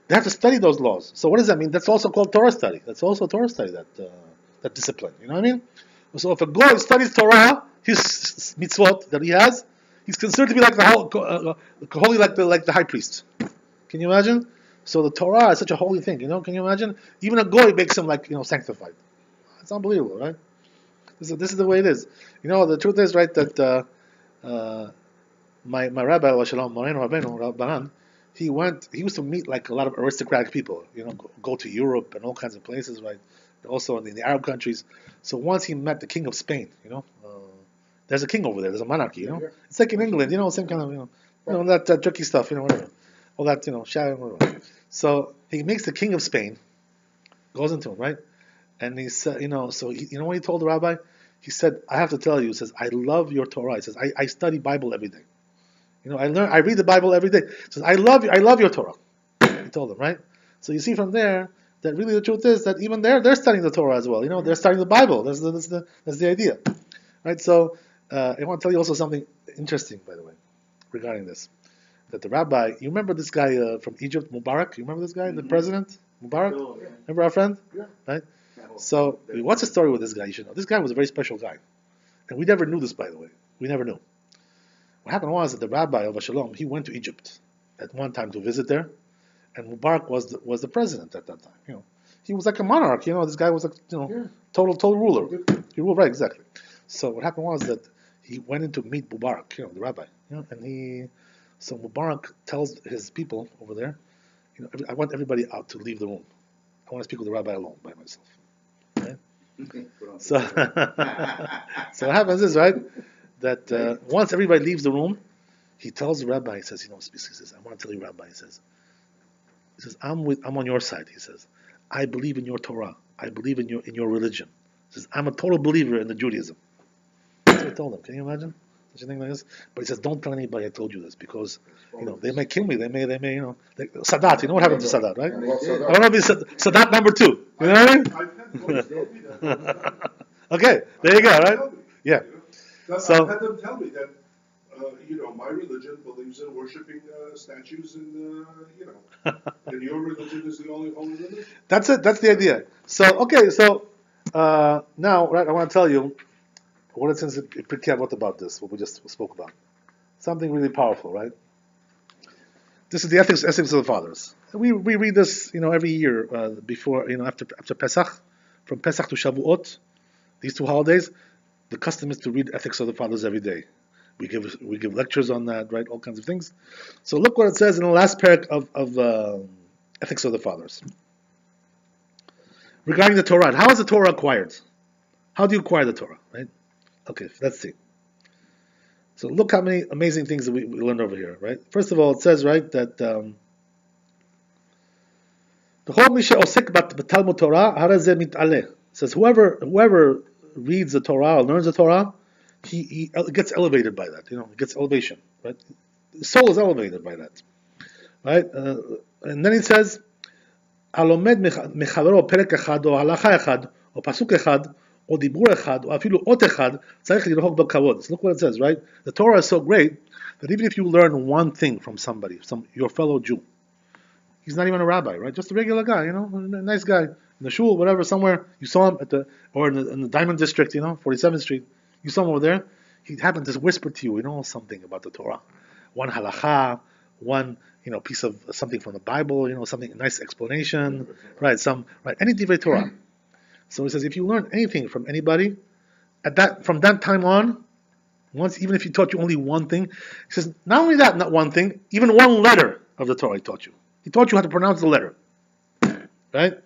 they have to study those laws. So what does that mean? That's also called Torah study. That's also Torah study, that discipline. You know what I mean? So if a goy studies Torah, his mitzvot that he has, he's considered to be like holy, like the high priest. Can you imagine? So the Torah is such a holy thing. Can you imagine? Even a goy makes him sanctified. It's unbelievable, right? This is the way it is. The truth is, right, that my rabbi, Shalom Moreno Rabbeinu, Rabbanan, he used to meet a lot of aristocratic people, go to Europe and all kinds of places, right? Also in the Arab countries. So once he met the king of Spain, there's a king over there, there's a monarchy, Yeah. It's like in England, same kind of, that tricky stuff, whatever. All that, whatever. So he makes the king of Spain, goes into him, right? And he said, so what he told the rabbi? He said, I have to tell you, he says, I love your Torah. He says, I study Bible every day. I read the Bible every day. He says, I love your Torah. He told him, right? So you see from there that really the truth is that even they're studying the Torah as well. They're studying the Bible. That's the idea, right? So I want to tell you also something interesting, by the way, regarding this. That the rabbi, you remember this guy from Egypt, Mubarak? You remember this guy, the president, Mubarak? Oh, yeah. Remember our friend? Yeah. Right? So what's the story with this guy? You should know. This guy was a very special guy, and we never knew this, by the way. We never knew. What happened was that the rabbi of Shalom, he went to Egypt at one time to visit there, and Mubarak was the president at that time. He was like a monarch. This guy was total ruler. He ruled, right, exactly. So what happened was that he went in to meet Mubarak, the rabbi, and so Mubarak tells his people over there, I want everybody out to leave the room. I want to speak with the rabbi alone by myself. Right? So what happens is, right, that once everybody leaves the room, he tells the rabbi, he says, he says, I want to tell you, rabbi, he says, I'm on your side. He says, I believe in your Torah. I believe in your religion. He says, I'm a total believer in the Judaism. That's what he told him. Can you imagine such a thing like this? But he says, don't tell anybody I told you this, because they may kill me. They may like Sadat. What happened to Sadat, right? I don't know if it's Sadat number 2. You know what I mean? Okay, there you go, right? Yeah. So I've had them tell me that, my religion believes in worshiping statues and, and your religion is the only holy religion. that's it. That's the idea. So okay. So now, right, I want to tell you what it says in Pirkei Avot about this. What we just spoke about. Something really powerful, right? This is the ethics of the fathers. We read this, every year before, after Pesach, from Pesach to Shavuot, these 2 holidays. The custom is to read ethics of the fathers every day. We give lectures on that, right? All kinds of things. So look what it says in the last parak of ethics of the fathers regarding the Torah. How is the Torah acquired? How do you acquire the Torah, right? Okay, let's see. So look how many amazing things that we learned over here, right? First of all, it says, right, that the whole Misha Osek Talmud Torah Harazeh Mitaleh says whoever reads the Torah or learns the Torah, he gets elevated by that. He gets elevation, right? The soul is elevated by that, right? And then it says, "Alomed mechavero perek echad o halacha echad o pasuk echad o dibur echad o afilu ot echad tzarich lirhok b'kavod." So look what it says, right? The Torah is so great that even if you learn one thing from somebody, your fellow Jew, he's not even a rabbi, right? Just a regular guy, a nice guy in the shul, whatever, somewhere you saw him in the Diamond District, 47th Street. You saw him over there. He happened to whisper to you, something about the Torah, one halacha, one piece of something from the Bible, something, a nice explanation, right? Any divrei Torah. So he says, if you learn anything from anybody, from that time on, even if he taught you only one thing, he says, not only that, not one thing, even one letter of the Torah he taught you. He taught you how to pronounce the letter, right?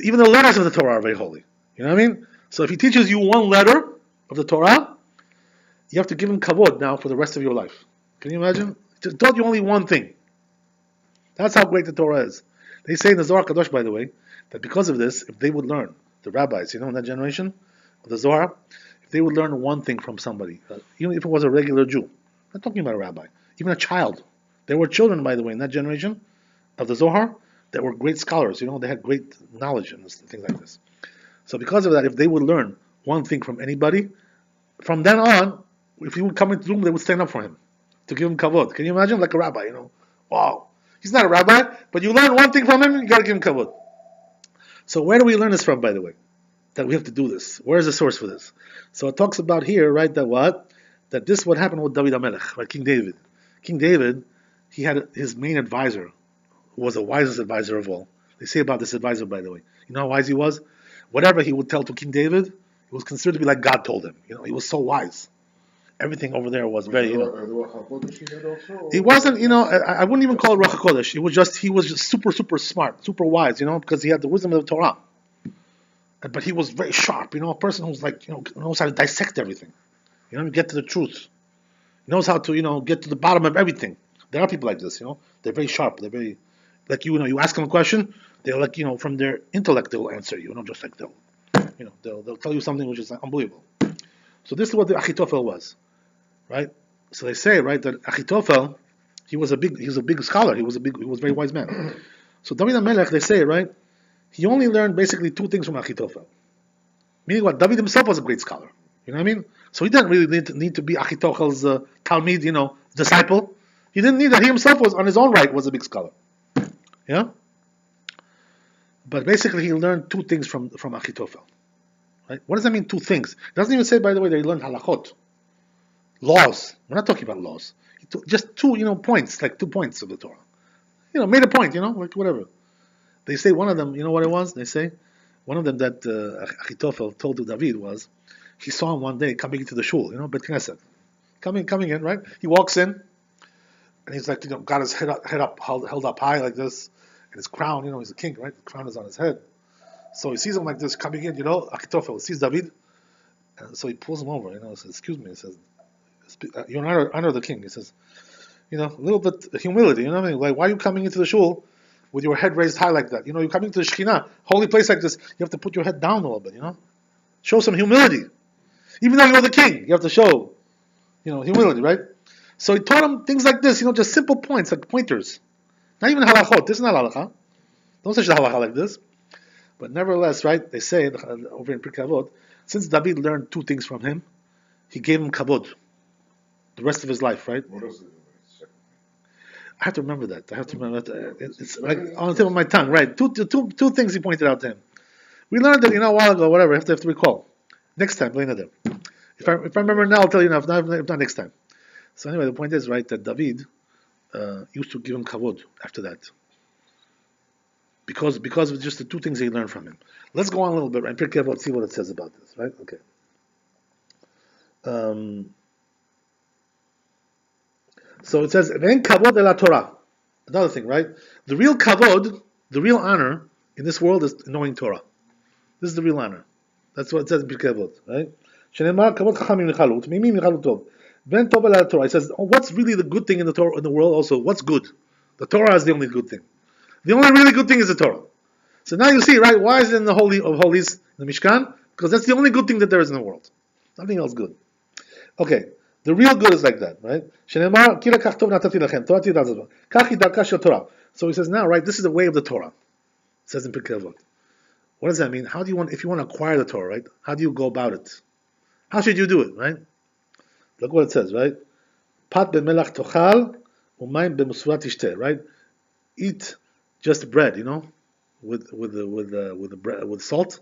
Even the letters of the Torah are very holy. You know what I mean? So if he teaches you one letter of the Torah, you have to give him kavod now for the rest of your life. Can you imagine? He taught you only one thing. That's how great the Torah is. They say in the Zohar Kadosh, by the way, that because of this, if they would learn, the rabbis, in that generation of the Zohar, if they would learn one thing from somebody, even if it was a regular Jew, I'm not talking about a rabbi, even a child. There were children, by the way, in that generation of the Zohar that were great scholars. They had great knowledge and things like this. So because of that, if they would learn one thing from anybody, from then on, if he would come into the room, they would stand up for him to give him kavod. Can you imagine? Like a rabbi, Wow. He's not a rabbi, but you learn one thing from him, you got to give him kavod. So where do we learn this from, by the way? That we have to do this. Where is the source for this? So it talks about here, right, that what? That this what happened with David HaMelech, right, King David. King David, he had his main advisor, who was the wisest advisor of all. They say about this advisor, by the way. You know how wise he was? Whatever he would tell to King David, it was considered to be like God told him. He was so wise. Everything over there was very, He wasn't, I wouldn't even call it Ruach HaKodesh. He was just super, super smart, super wise, because he had the wisdom of the Torah. But he was very sharp, a person who's like, knows how to dissect everything. Get to the truth. He knows how to, get to the bottom of everything. There are people like this, they're very sharp. They're very, like, you ask them a question, they're like, from their intellect, they'll answer you, just like they'll tell you something which is like unbelievable. So this is what the Achitophel was, right? So they say, right, that Achitophel, he was a big scholar. He was a very wise man. So David HaMelech, they say, right, he only learned basically 2 things from Achitophel. Meaning what? David himself was a great scholar. You know what I mean? So he didn't really need to be Achitophel's Talmid, disciple. He didn't need that. He himself was, on his own right, was a big scholar. Yeah? But basically he learned 2 things from Achitophel. Right? What does that mean, 2 things? It doesn't even say, by the way, that he learned halachot. Laws. We're not talking about laws. Just 2, points, like 2 points of the Torah. Made a point, like whatever. They say one of them, you know what it was? They say one of them that Achitophel told to David was, he saw him one day coming into the shul, Bet Knesset. Coming in, right? He walks in, and he's like, got his head up, held up high like this, and his crown, he's a king, right? The crown is on his head. So he sees him like this coming in, Achitophel sees David, and so he pulls him over, says, excuse me, he says, you're under the king. He says, a little bit of humility, what I mean? Like, why are you coming into the shul with your head raised high like that? You're coming to the Shekhinah, holy place like this, you have to put your head down a little bit, Show some humility. Even though you're the king, you have to show, humility, right? So he taught him things like this, just simple points, like pointers. Not even halachot. This is not halakha. Don't say halakha like this. But nevertheless, right, they say, over in Pirkei Avot, since David learned 2 things from him, he gave him kavod the rest of his life, right? What is it? I have to remember that. I have to remember that. It's like on the tip of my tongue, right? Two things he pointed out to him. We learned it, a while ago, whatever. I have to recall. Next time, later. If I remember now, I'll tell you now. If not next time. So anyway, the point is, right, that David used to give him kavod after that. Because of just the two things he learned from him. Let's go on a little bit and pick up and see what it says about this, right? Okay. So it says, "Ve'en kavod ela Torah." Another thing, right? The real kavod, the real honor in this world is knowing Torah. This is the real honor. That's what it says in Pirkei Avot, right? Shenemar kavod chachamim nichalut, mimim nichalut tov. Ve'en tov ela Torah. It says, what's really the good thing in the Torah in the world? Also, what's good? The Torah is the only good thing. The only really good thing is the Torah. So now you see, right? Why is it in the Holy of Holies, the Mishkan? Because that's the only good thing that there is in the world. Nothing else good. Okay, the real good is like that, right? So he says now, right? This is the way of the Torah. It says in Pirkei Avot. What does that mean? How do you want, if you want to acquire the Torah, right? How do you go about it? How should you do it, right? Look what it says, right? Pat b'melach tochal u'mayim b'musurat tishteh, right? Eat just bread, with salt,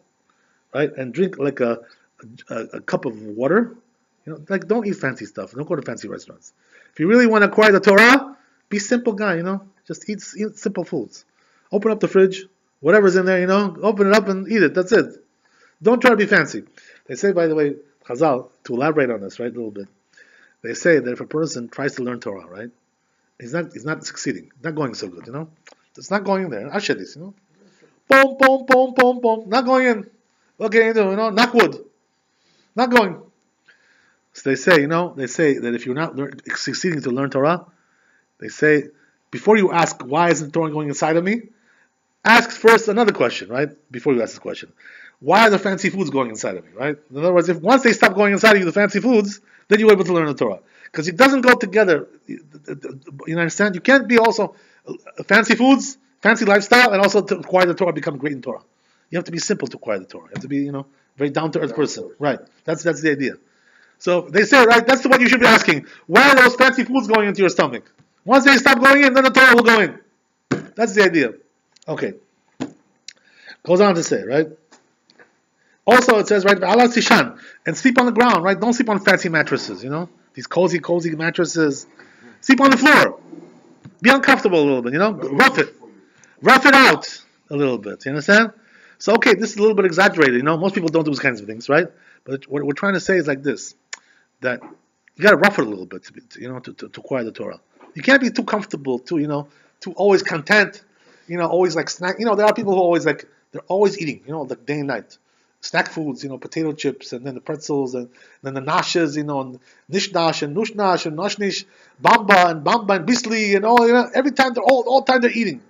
right? And drink like a cup of water. Like don't eat fancy stuff. Don't go to fancy restaurants. If you really want to acquire the Torah, be a simple guy, Just eat simple foods. Open up the fridge, whatever's in there, open it up and eat it. That's it. Don't try to be fancy. They say, by the way, Chazal, to elaborate on this, right, a little bit, they say that if a person tries to learn Torah, right, he's not succeeding, not going so good, It's not going in there. Ashadis, boom, boom, boom, boom, boom, not going in. What can you do, knock wood. Not going. So they say that if you're not succeeding to learn Torah, they say, before you ask, why isn't Torah going inside of me? Ask first another question, right? Before you ask this question. Why are the fancy foods going inside of me, right? In other words, if once they stop going inside of you, the fancy foods, then you're able to learn the Torah. Because it doesn't go together. You understand? You can't be also fancy foods, fancy lifestyle, and also to acquire the Torah, become great in Torah. You have to be simple to acquire the Torah. You have to be, very down-to-earth person. Right. That's the idea. So they say, right, that's what you should be asking. Why are those fancy foods going into your stomach? Once they stop going in, then the Torah will go in. That's the idea. Okay. Goes on to say, right? Also, it says, right, V'ala tishan, and sleep on the ground, right? Don't sleep on fancy mattresses, These cozy mattresses. Sleep on the floor. Be uncomfortable a little bit, Rough it out a little bit. You understand? So, okay, this is a little bit exaggerated, Most people don't do these kinds of things, right? But what we're trying to say is like this, that you got to rough it a little bit, to acquire the Torah. You can't be too comfortable, too always content, always like snack. There are people who always they're always eating, like day and night. Snack foods, potato chips, and then the pretzels, and then the nashes, and nishnash, and nushnash, and nashnish, bamba, and bisli, and all, every time all time they're eating.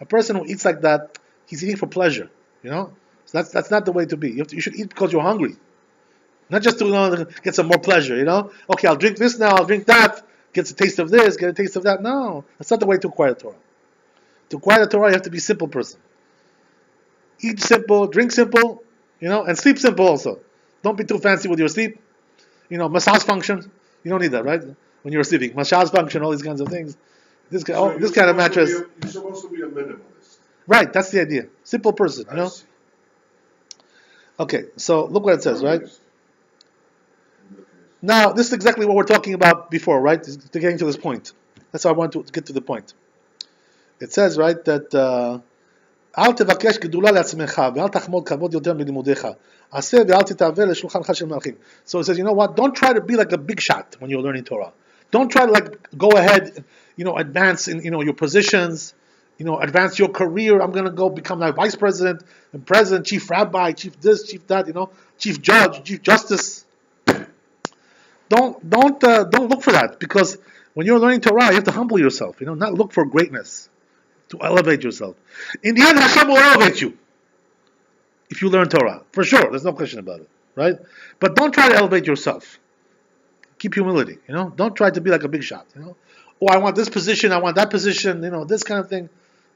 A person who eats like that, he's eating for pleasure, So that's not the way to be. You should eat because you're hungry. Not just to get some more pleasure, Okay, I'll drink this now, I'll drink that, get a taste of this, get a taste of that. No, that's not the way to acquire the Torah. To acquire the Torah, you have to be a simple person. Eat simple, drink simple, and sleep simple also. Don't be too fancy with your sleep. Massage function, you don't need that, right? When you're sleeping, massage function, all these kinds of things. This kind of mattress. You're supposed to be a minimalist. Right, that's the idea. Simple person, Okay, so look what it says, right? Now, this is exactly what we're talking about before, right? To getting to this point. That's how I want to get to the point. It says, right, that אל תבקש גדולה לעצמך, ואל תחמוד כבוד יותר מלימודיך. עשה ואל תתאווה לשולחנך של מלכים. So it says, what? Don't try to be like a big shot when you're learning Torah. Don't try to go ahead, advance in, your positions, advance your career. I'm going to go become like vice president, and president, chief rabbi, chief this, chief that, chief judge, chief justice. Don't look for that, because when you're learning Torah, you have to humble yourself, not look for greatness, to elevate yourself. In the end, Hashem will elevate you if you learn Torah, for sure. There's no question about it, right? But don't try to elevate yourself. Keep humility, Don't try to be like a big shot, Oh, I want this position, I want that position, this kind of thing.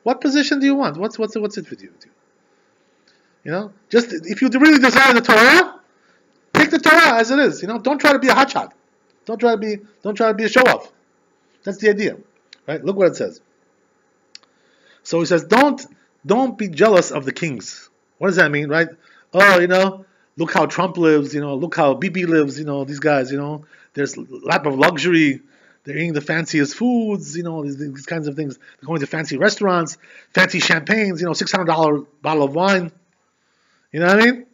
What position do you want? What's it with you? Just if you really desire the Torah, Take the Torah as it is. Don't try to be a hotshot. Don't try to be a show off. That's the idea, right? Look what it says. So he says, don't be jealous of the kings. What does that mean, right? Oh, look how Trump lives. Look how Bibi lives. These guys. There's a lot of luxury. They're eating the fanciest foods. These kinds of things. They're going to fancy restaurants, fancy champagnes. $600 bottle of wine. You know what I mean?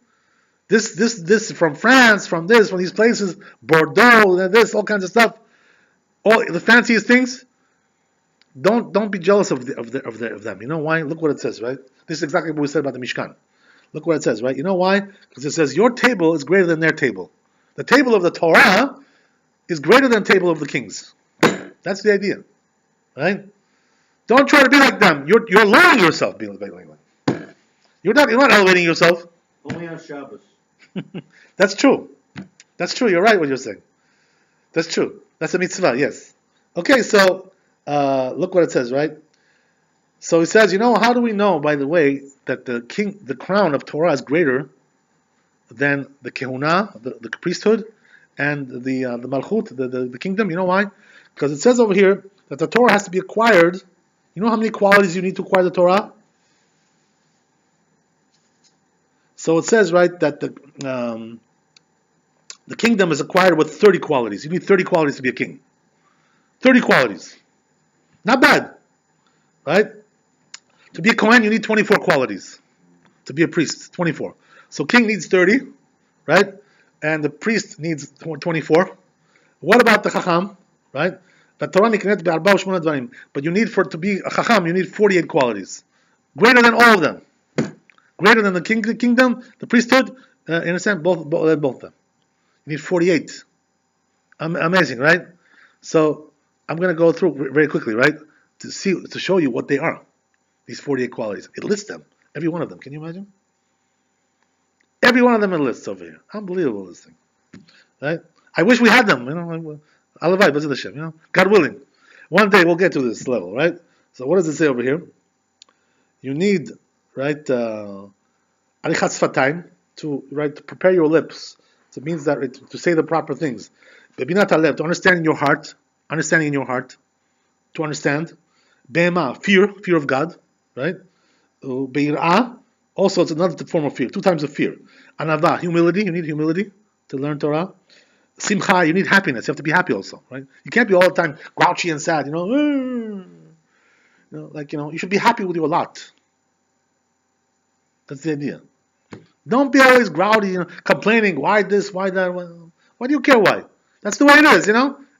This from France, from these places, Bordeaux, all kinds of stuff. All the fanciest things. Don't be jealous of them. You know why? Look what it says, right? This is exactly what we said about the Mishkan. Look what it says, right? You know why? Because it says your table is greater than their table. The table of the Torah is greater than the table of the kings. That's the idea, right? Don't try to be like them. You're lowering yourself being like them. You're not elevating yourself. Only on Shabbos. That's true. That's true. You're right what you're saying. That's true. That's a mitzvah. Yes. Okay. So look what it says, right? So it says, how do we know, by the way, that the crown of Torah is greater than the kehuna, the priesthood, and the malchut, the kingdom? You know why? Because it says over here that the Torah has to be acquired. You know how many qualities you need to acquire the Torah? So it says, right, that the kingdom is acquired with 30 qualities. You need 30 qualities to be a king. 30 qualities. Not bad, right? To be a Kohen, you need 24 qualities. To be a priest, 24. So king needs 30, right? And the priest needs 24. What about the Chacham, right? But you need, to be a Chacham, you need 48 qualities. Greater than all of them. Greater than the kingdom, the priesthood, in a sense, both of them. You need 48. Amazing, right? So I'm going to go through very quickly, right? To show you what they are. These 48 qualities. It lists them. Every one of them. Can you imagine? Every one of them it lists over here. Unbelievable, this thing. Right? I wish we had them. Alavai, Bezat Hashem, God willing. One day we'll get to this level, right? So what does it say over here? You need, right, arichat sfatayim, to prepare your lips. So it means that to say the proper things. Bebinat halev, to understand in your heart. Understanding in your heart. To understand. Be'ema, fear of God, right? Be'ir'ah, also it's another form of fear, 2 times of fear. Anava, humility, you need humility to learn Torah. Simcha, you need happiness, you have to be happy also, right? You can't be all the time grouchy and sad, you should be happy with your lot. That's the idea. Don't be always grouty, complaining, why this, why that, why do you care why? That's the way it is,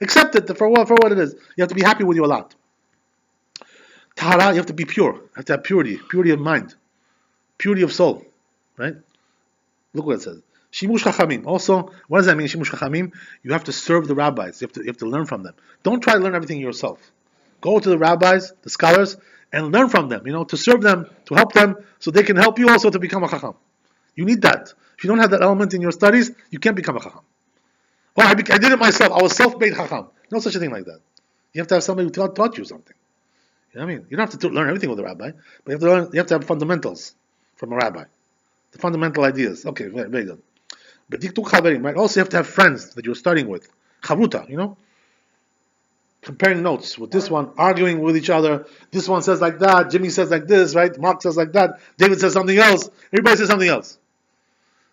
Accept it for what it is. You have to be happy with your lot. Tahara, you have to be pure. You have to have purity of mind, purity of soul, right? Look what it says. Shimush Chachamim. Also, what does that mean, Shimush Chachamim? You have to serve the rabbis. You have to learn from them. Don't try to learn everything yourself. Go to the rabbis, the scholars, and learn from them, to serve them, to help them, so they can help you also to become a Chacham. You need that. If you don't have that element in your studies, you can't become a Chacham. Oh, I did it myself. I was self-made Chacham. No such a thing like that. You have to have somebody who taught you something. You know what I mean? You don't have to learn everything with a rabbi, but you have to have fundamentals from a rabbi. The fundamental ideas. Okay, very, very good. But right? Also, you have to have friends that you're studying with. Chavruta, comparing notes with this one, arguing with each other. This one says like that, Jimmy says like this, right? Mark says like that, David says something else, everybody says something else.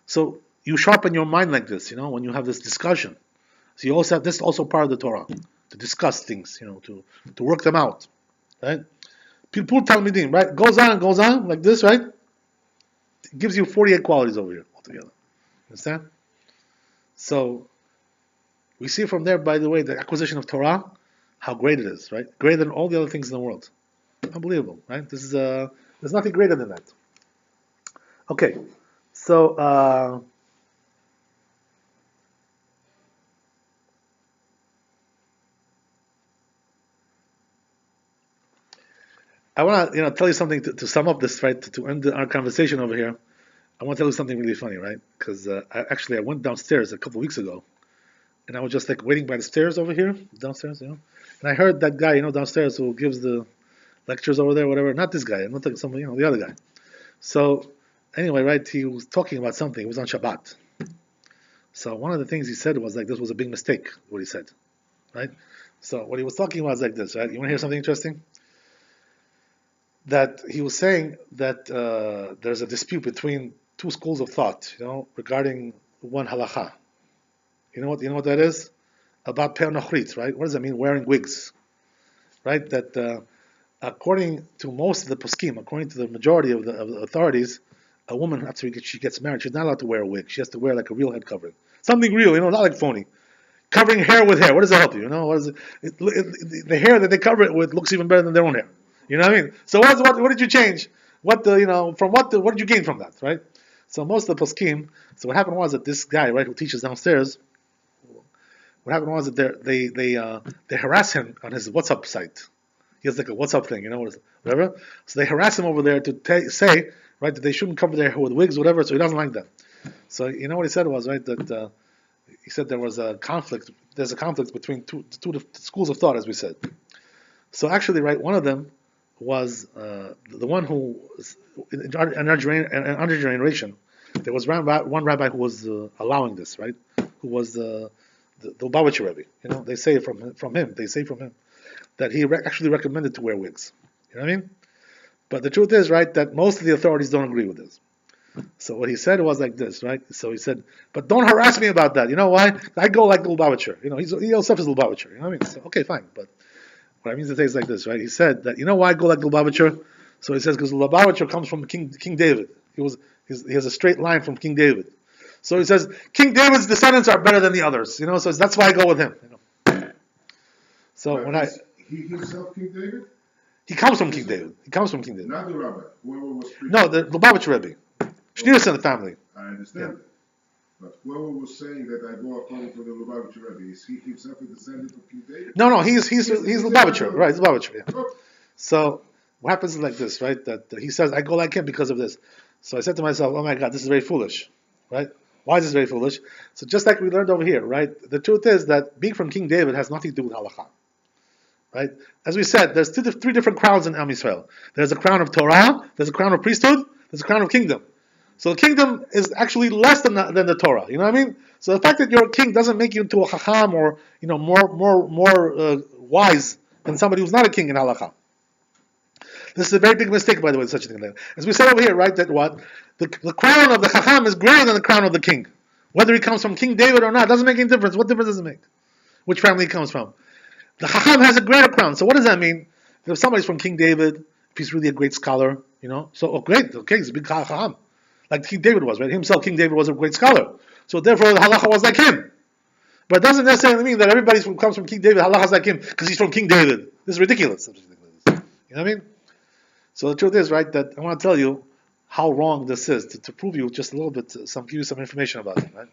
So you sharpen your mind like this, when you have this discussion. So you also have this also part of the Torah, to discuss things, to work them out. Right? Pilpul Talmidim, right? Goes on, like this, right? It gives you 48 qualities over here altogether. Understand? So, we see from there, by the way, the acquisition of Torah, how great it is, right? Greater than all the other things in the world. Unbelievable, right? This is there's nothing greater than that. Okay, so, I want to, tell you something to sum up this, right? To end our conversation over here. I want to tell you something really funny, right? Because I went downstairs a couple of weeks ago, and I was just waiting by the stairs over here, downstairs, and I heard that guy, downstairs who gives the lectures over there, whatever. Not this guy, I'm not talking somebody, the other guy. So anyway, right? He was talking about something. It was on Shabbat. So one of the things he said was like this was a big mistake. What he said, right? So what he was talking about is like this, right? You want to hear something interesting? That he was saying that there's a dispute between two schools of thought, regarding one halacha. You know what that is? About per nochrit, right? What does that mean? Wearing wigs, right? That according to most of the poskim, according to the majority of the authorities, a woman after she gets married, she's not allowed to wear a wig. She has to wear like a real head covering, something real, not like phony. Covering hair with hair, what does that help you? What is it? The hair that they cover it with looks even better than their own hair. You know what I mean? So what did you change? What did you gain from that, right? So most of the poskim. So what happened was that this guy, right, who teaches downstairs, what happened was that they harass him on his WhatsApp site. He has like a WhatsApp thing, whatever. So they harass him over there to say, right, that they shouldn't cover their hair with wigs, whatever. So he doesn't like that. So you know what he said was, right, that he said there was a conflict. There's a conflict between two schools of thought, as we said. So actually, right, one of them was the one who in our generation, there was one rabbi who was allowing this, right? Who was the Lubavitcher Rebbe. They say from him. They say from him that he actually recommended to wear wigs. You know what I mean? But the truth is, right, that most of the authorities don't agree with this. So what he said was like this, right? So he said, but don't harass me about that. You know why? I go like the Lubavitcher. He himself is Lubavitcher. You know what I mean? So, okay, fine. But what I mean to say is like this, right? He said that, you know why I go like the Lubavitcher? So he says, because the Lubavitcher comes from King David. He has a straight line from King David. So he says, King David's descendants are better than the others. So that's why I go with him. So He himself King David? He comes from King David. Not the rabbi. Whoever was preaching. No, the Lubavitcher Rebbe. Schneerson family. I understand that. But whoever was saying that I go according to the Lubavitcher Rebbe, is he himself a descendant of King David? No, he's Lubavitcher. Right, he's Lubavitcher, yeah. Oh. So what happens is like this, right? That he says, I go like him because of this. So I said to myself, oh my God, this is very foolish, right? Why is this very foolish? So just like we learned over here, right? The truth is that being from King David has nothing to do with halakha. Right? As we said, there's three different crowns in Am Yisrael. There's a crown of Torah, there's a crown of priesthood, there's a crown of kingdom. So the kingdom is actually less than the Torah. You know what I mean? So the fact that you're a king doesn't make you into a chacham or more wise than somebody who's not a king in halakha. This is a very big mistake, by the way, such a thing like that. As we said over here, right, that the crown of the chacham is greater than the crown of the king. Whether he comes from King David or not, doesn't make any difference. What difference does it make? Which family he comes from? The chacham has a greater crown. So what does that mean? If somebody's from King David, if he's really a great scholar, so great, okay, he's a big chacham. Like King David was, right? Himself, King David was a great scholar. So therefore, the halacha was like him. But it doesn't necessarily mean that everybody who comes from King David, halacha is like him because he's from King David. This is ridiculous. You know what I mean? So the truth is, right, that I want to tell you how wrong this is to prove you just a little bit, give you some information about it, right?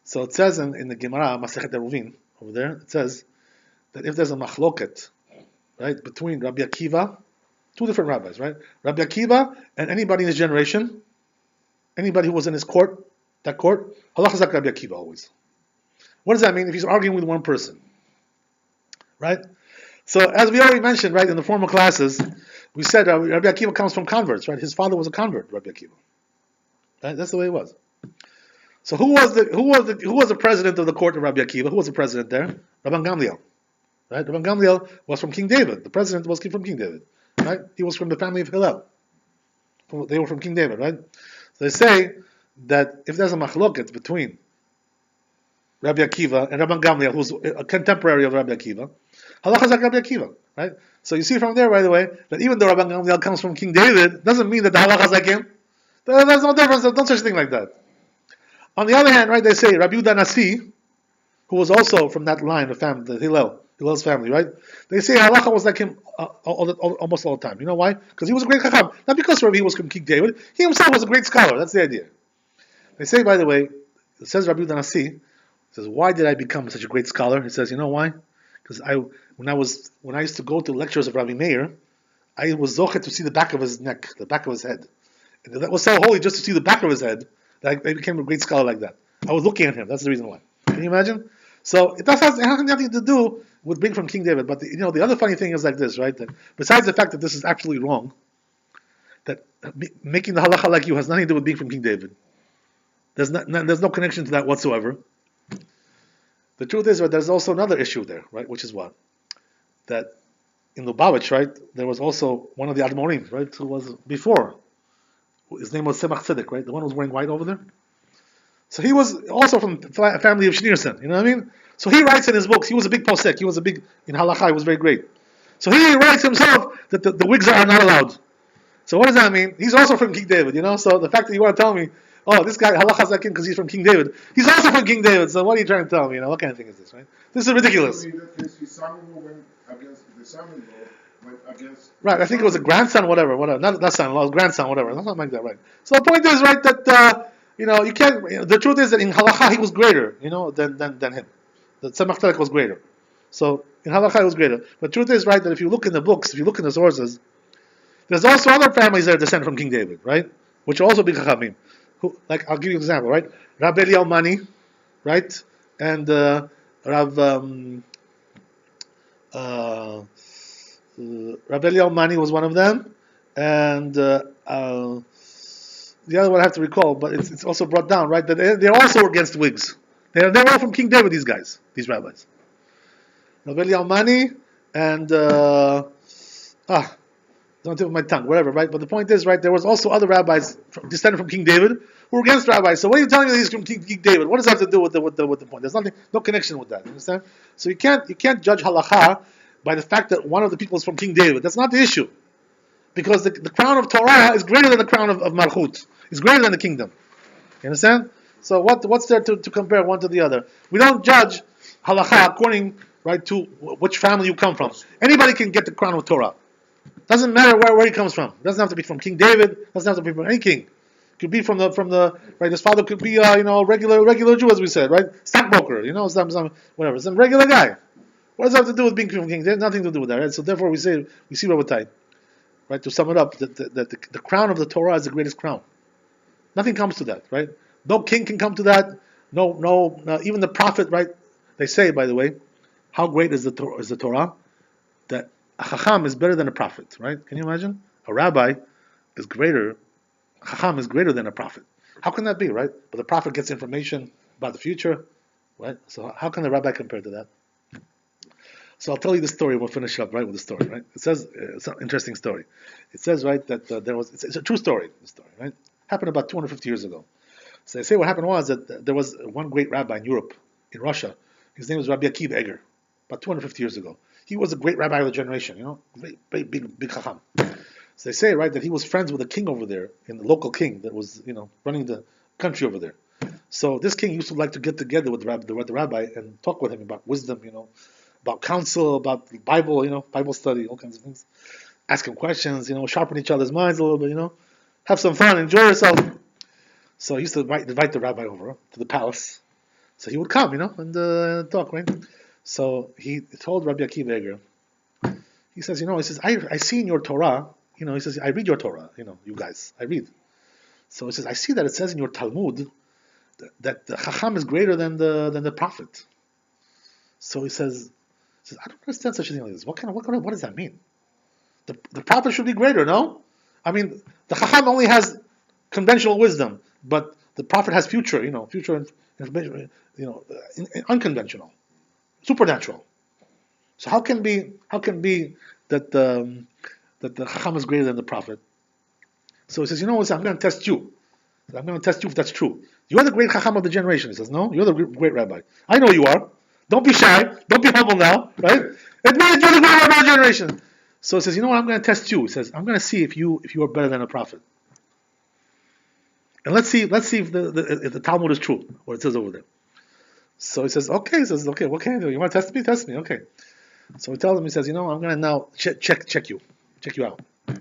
So it says in the Gemara, Masechet Eruvin, over there, it says that if there's a machloket, right, between Rabbi Akiva, two different rabbis, right? Rabbi Akiva and anybody in his generation, anybody who was in his court, halacha is like Rabbi Akiva always. What does that mean if he's arguing with one person? Right? So as we already mentioned, right, in the former classes, we said Rabbi Akiva comes from converts, right? His father was a convert, Rabbi Akiva. Right? That's the way it was. So who was the president of the court of Rabbi Akiva? Who was the president there? Rabban Gamliel. Right? Rabban Gamliel was from King David. The president was from King David. Right? He was from the family of Hillel. They were from King David, right? So they say that if there's a machloket between Rabbi Akiva and Rabban Gamliel, who's a contemporary of Rabbi Akiva, halacha is like Rabbi Akiva, right? So you see from there, by the way, that even though Rabban Gamliel comes from King David, doesn't mean that the halacha is like him. There's no difference. There's no such thing like that. On the other hand, right, they say Rabbi Yehuda Nasi, who was also from that line of family, the Hillel's family, right? They say halacha was like him almost all the time. You know why? Because he was a great chacham. Not because Rabbi was from King David. He himself was a great scholar. That's the idea. They say, by the way, it says Rabbi Yehuda Nasi, says, why did I become such a great scholar? He says, you know why? Because when I used to go to lectures of Rabbi Meir, I was zochet to see the back of his neck, the back of his head. And that was so holy just to see the back of his head that I became a great scholar like that. I was looking at him. That's the reason why. Can you imagine? So it has nothing to do with being from King David. But the other funny thing is like this, right? That besides the fact that this is absolutely wrong, that making the halacha like you has nothing to do with being from King David. There's no connection to that whatsoever. The truth is, right, there's also another issue there, right? Which is what? That in Lubavitch, right, there was also one of the Admorim, right, who was before. His name was Tzemach Tzedek, right? The one who was wearing white over there. So he was also from the family of Schneerson, you know what I mean? So he writes in his books, he was a big posek, he was a big, in Halakha, he was very great. So he writes himself that the wigs are not allowed. So what does that mean? He's also from King David, you know? So the fact that you want to tell me, oh, this guy, Halakha's like him because he's from King David, he's also from King David, so what are you trying to tell me, you know? What kind of thing is this, right? This is ridiculous. Right, I think it was a grandson, whatever, not son-in-law, grandson, whatever, something like that, right? So the point is, right, that, you can't, the truth is that in Halakha he was greater, than him. The Tzemach Tzedek was greater. So in Halakha he was greater. But the truth is, right, that if you look in the books, if you look in the sources, there's also other families that are descended from King David, right? Which are also big Chachamim. Like, I'll give you an example, right? Rabbi Mani, right? And Rabbi Mani was one of them, and the other one I have to recall, but it's also brought down, right? That they're also against wigs. They're all from King David. These guys, these rabbis. Rabbi Mani and don't tip of my tongue, whatever, right? But the point is, right? There was also other rabbis descended from King David who were against rabbis. So what are you telling me that he's from King David? What does that have to do with the point? There's no connection with that. You understand? So you can't judge halakha by the fact that one of the people is from King David. That's not the issue. Because the crown of Torah is greater than the crown of Malchut. It's greater than the kingdom. You understand? So what's there to compare one to the other? We don't judge halakha according, right, to which family you come from. Anybody can get the crown of Torah. Doesn't matter where he comes from. Doesn't have to be from King David. Doesn't have to be from any king. Could be from the right. His father could be regular Jew, as we said, right? Stockbroker, some whatever, some regular guy. What does that have to do with being from king? There's nothing to do with that, right? So therefore we see Rabbi, right? To sum it up, that the crown of the Torah is the greatest crown. Nothing comes to that, right? No king can come to that. No, even the prophet, right? They say, by the way, how great is the Torah? That a chacham is better than a prophet, right? Can you imagine? A rabbi is greater. Chacham is greater than a prophet. How can that be, right? But the prophet gets information about the future, right? So how can the rabbi compare to that? So I'll tell you the story. We'll finish up, right, with the story, right? It says, it's an interesting story. It says, right, that it's a true story, the story, right? Happened about 250 years ago. So they say what happened was that there was one great rabbi in Europe, in Russia. His name was Rabbi Akiva, about 250 years ago. He was a great rabbi of the generation, great big chacham. So they say, right, that he was friends with a king over there, in the local king that was, running the country over there. So this king used to like to get together with the rabbi and talk with him about wisdom, about counsel, about the Bible, Bible study, all kinds of things. Ask him questions, sharpen each other's minds a little bit, have some fun, enjoy yourself. So he used to invite the rabbi over to the palace. So he would come, and talk, right? So he told Rabbi Akiva, he says, I see in your Torah, he says, I read your Torah, you guys, I read. So he says, I see that it says in your Talmud that the Chacham is greater than the prophet. So he says, I don't understand such a thing like this. What does that mean? The prophet should be greater, no? I mean, the Chacham only has conventional wisdom, but the prophet has future information, unconventional, supernatural. So how can be that the Chacham is greater than the prophet? So he says, I'm going to test you. I'm going to test you if that's true. You are the great Chacham of the generation. He says, no, you're the great rabbi. I know you are. Don't be shy. Don't be humble now, right? Admit you're the great rabbi of the generation. So he says, you know what? I'm going to test you. He says, I'm going to see if you are better than a prophet. And let's see if the Talmud is true, what it says over there. So he says, okay. He says, okay, what can I do? You want to test me? Test me, okay. So he tells him, he says, I'm going to now check you out. He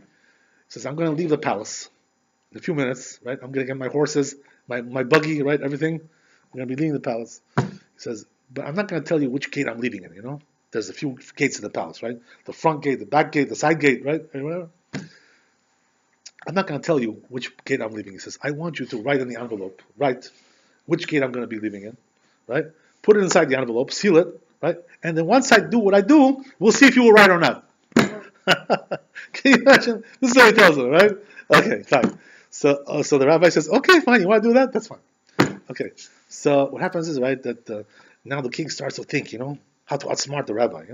says, I'm going to leave the palace in a few minutes, right? I'm going to get my horses, my buggy, right? Everything. I'm going to be leaving the palace. He says, but I'm not going to tell you which gate I'm leaving in, There's a few gates in the palace, right? The front gate, the back gate, the side gate, right? Whatever. I'm not going to tell you which gate I'm leaving. He says, I want you to write in the envelope, write which gate I'm going to be leaving in, right? Put it inside the envelope, seal it, right? And then once I do what I do, we'll see if you were right or not. Can you imagine? This is what he tells him, right? Okay, fine. So the rabbi says, okay, fine, you want to do that? That's fine. Okay. So what happens is, right, that now the king starts to think, how to outsmart the rabbi,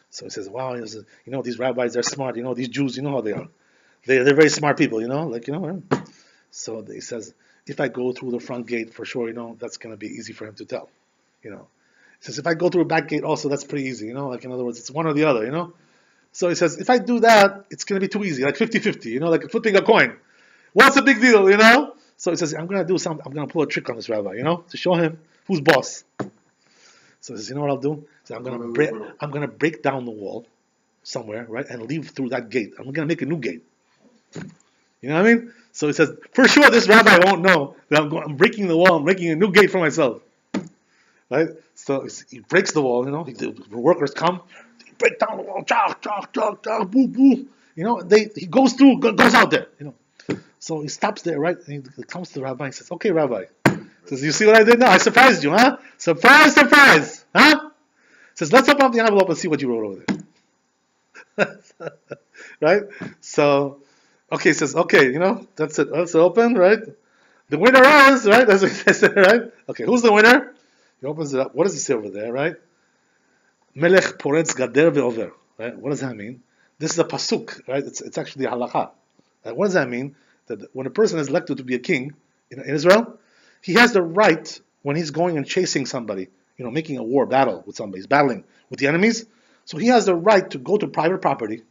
So he says, wow, he says, these rabbis, they're smart, these Jews, you know how they are. They're very smart people, So he says, if I go through the front gate, for sure, that's going to be easy for him to tell, He says, if I go through a back gate also, that's pretty easy, like in other words, it's one or the other, So he says, if I do that, it's going to be too easy, like 50-50, like flipping a coin. What's the big deal, So he says, I'm going to do something, I'm going to pull a trick on this rabbi, to show him who's boss. So he says, you know what I'll do? So I'm going to break down the wall somewhere, right, and leave through that gate. I'm going to make a new gate. You know what I mean? So he says, for sure, this rabbi won't know that I'm breaking the wall. I'm making a new gate for myself. Right? So he breaks the wall. The workers come, they break down the wall. Chak, chak, chak, chak, boo, boo. He goes through, goes out there. So he stops there, right? And he comes to the rabbi and says, "Okay, rabbi." He says, "You see what I did now? I surprised you, huh? Surprise, surprise, huh?" He says, "Let's open up the envelope and see what you wrote over there." Right? So. Okay, he says, okay, that's it. Let's open, right? The winner is, right? That's what he said, right? Okay, who's the winner? He opens it up. What does it say over there, right? Melech poretz gader ve'over, right? What does that mean? This is a pasuk, right? It's actually a halakha. What does that mean? That when a person is elected to be a king in Israel, he has the right, when he's going and chasing somebody, making a battle with somebody, he's battling with the enemies, so he has the right to go to private property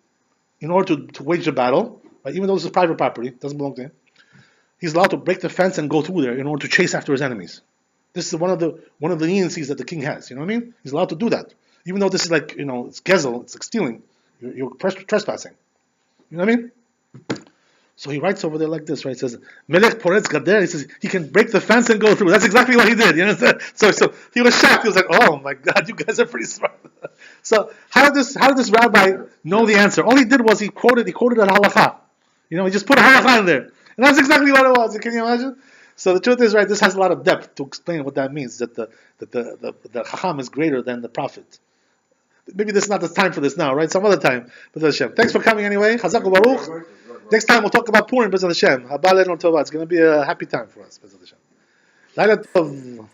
in order to wage the battle. Right? Even though this is private property, it doesn't belong to him. He's allowed to break the fence and go through there in order to chase after his enemies. This is one of the leniencies that the king has. You know what I mean? He's allowed to do that, even though this is like it's gezel, it's like stealing. You're trespassing. You know what I mean? So he writes over there like this, right? He says, "Melech poretz gader." He says he can break the fence and go through. That's exactly what he did. You understand? So he was shocked. He was like, "Oh my God, you guys are pretty smart." So how did this rabbi know the answer? All he did was he quoted a halakha. He just put a halakha in there. And that's exactly what it was. Can you imagine? So the truth is, right, this has a lot of depth to explain what that means, that the chacham is greater than the prophet. Maybe this is not the time for this now, right? Some other time. But Hashem. Thanks for coming anyway. Chazak u'baruch. Next time we'll talk about Purim, B'ezrat Hashem. Haba Leilon Tova. It's going to be a happy time for us, B'ezrat Hashem. Laila Tov.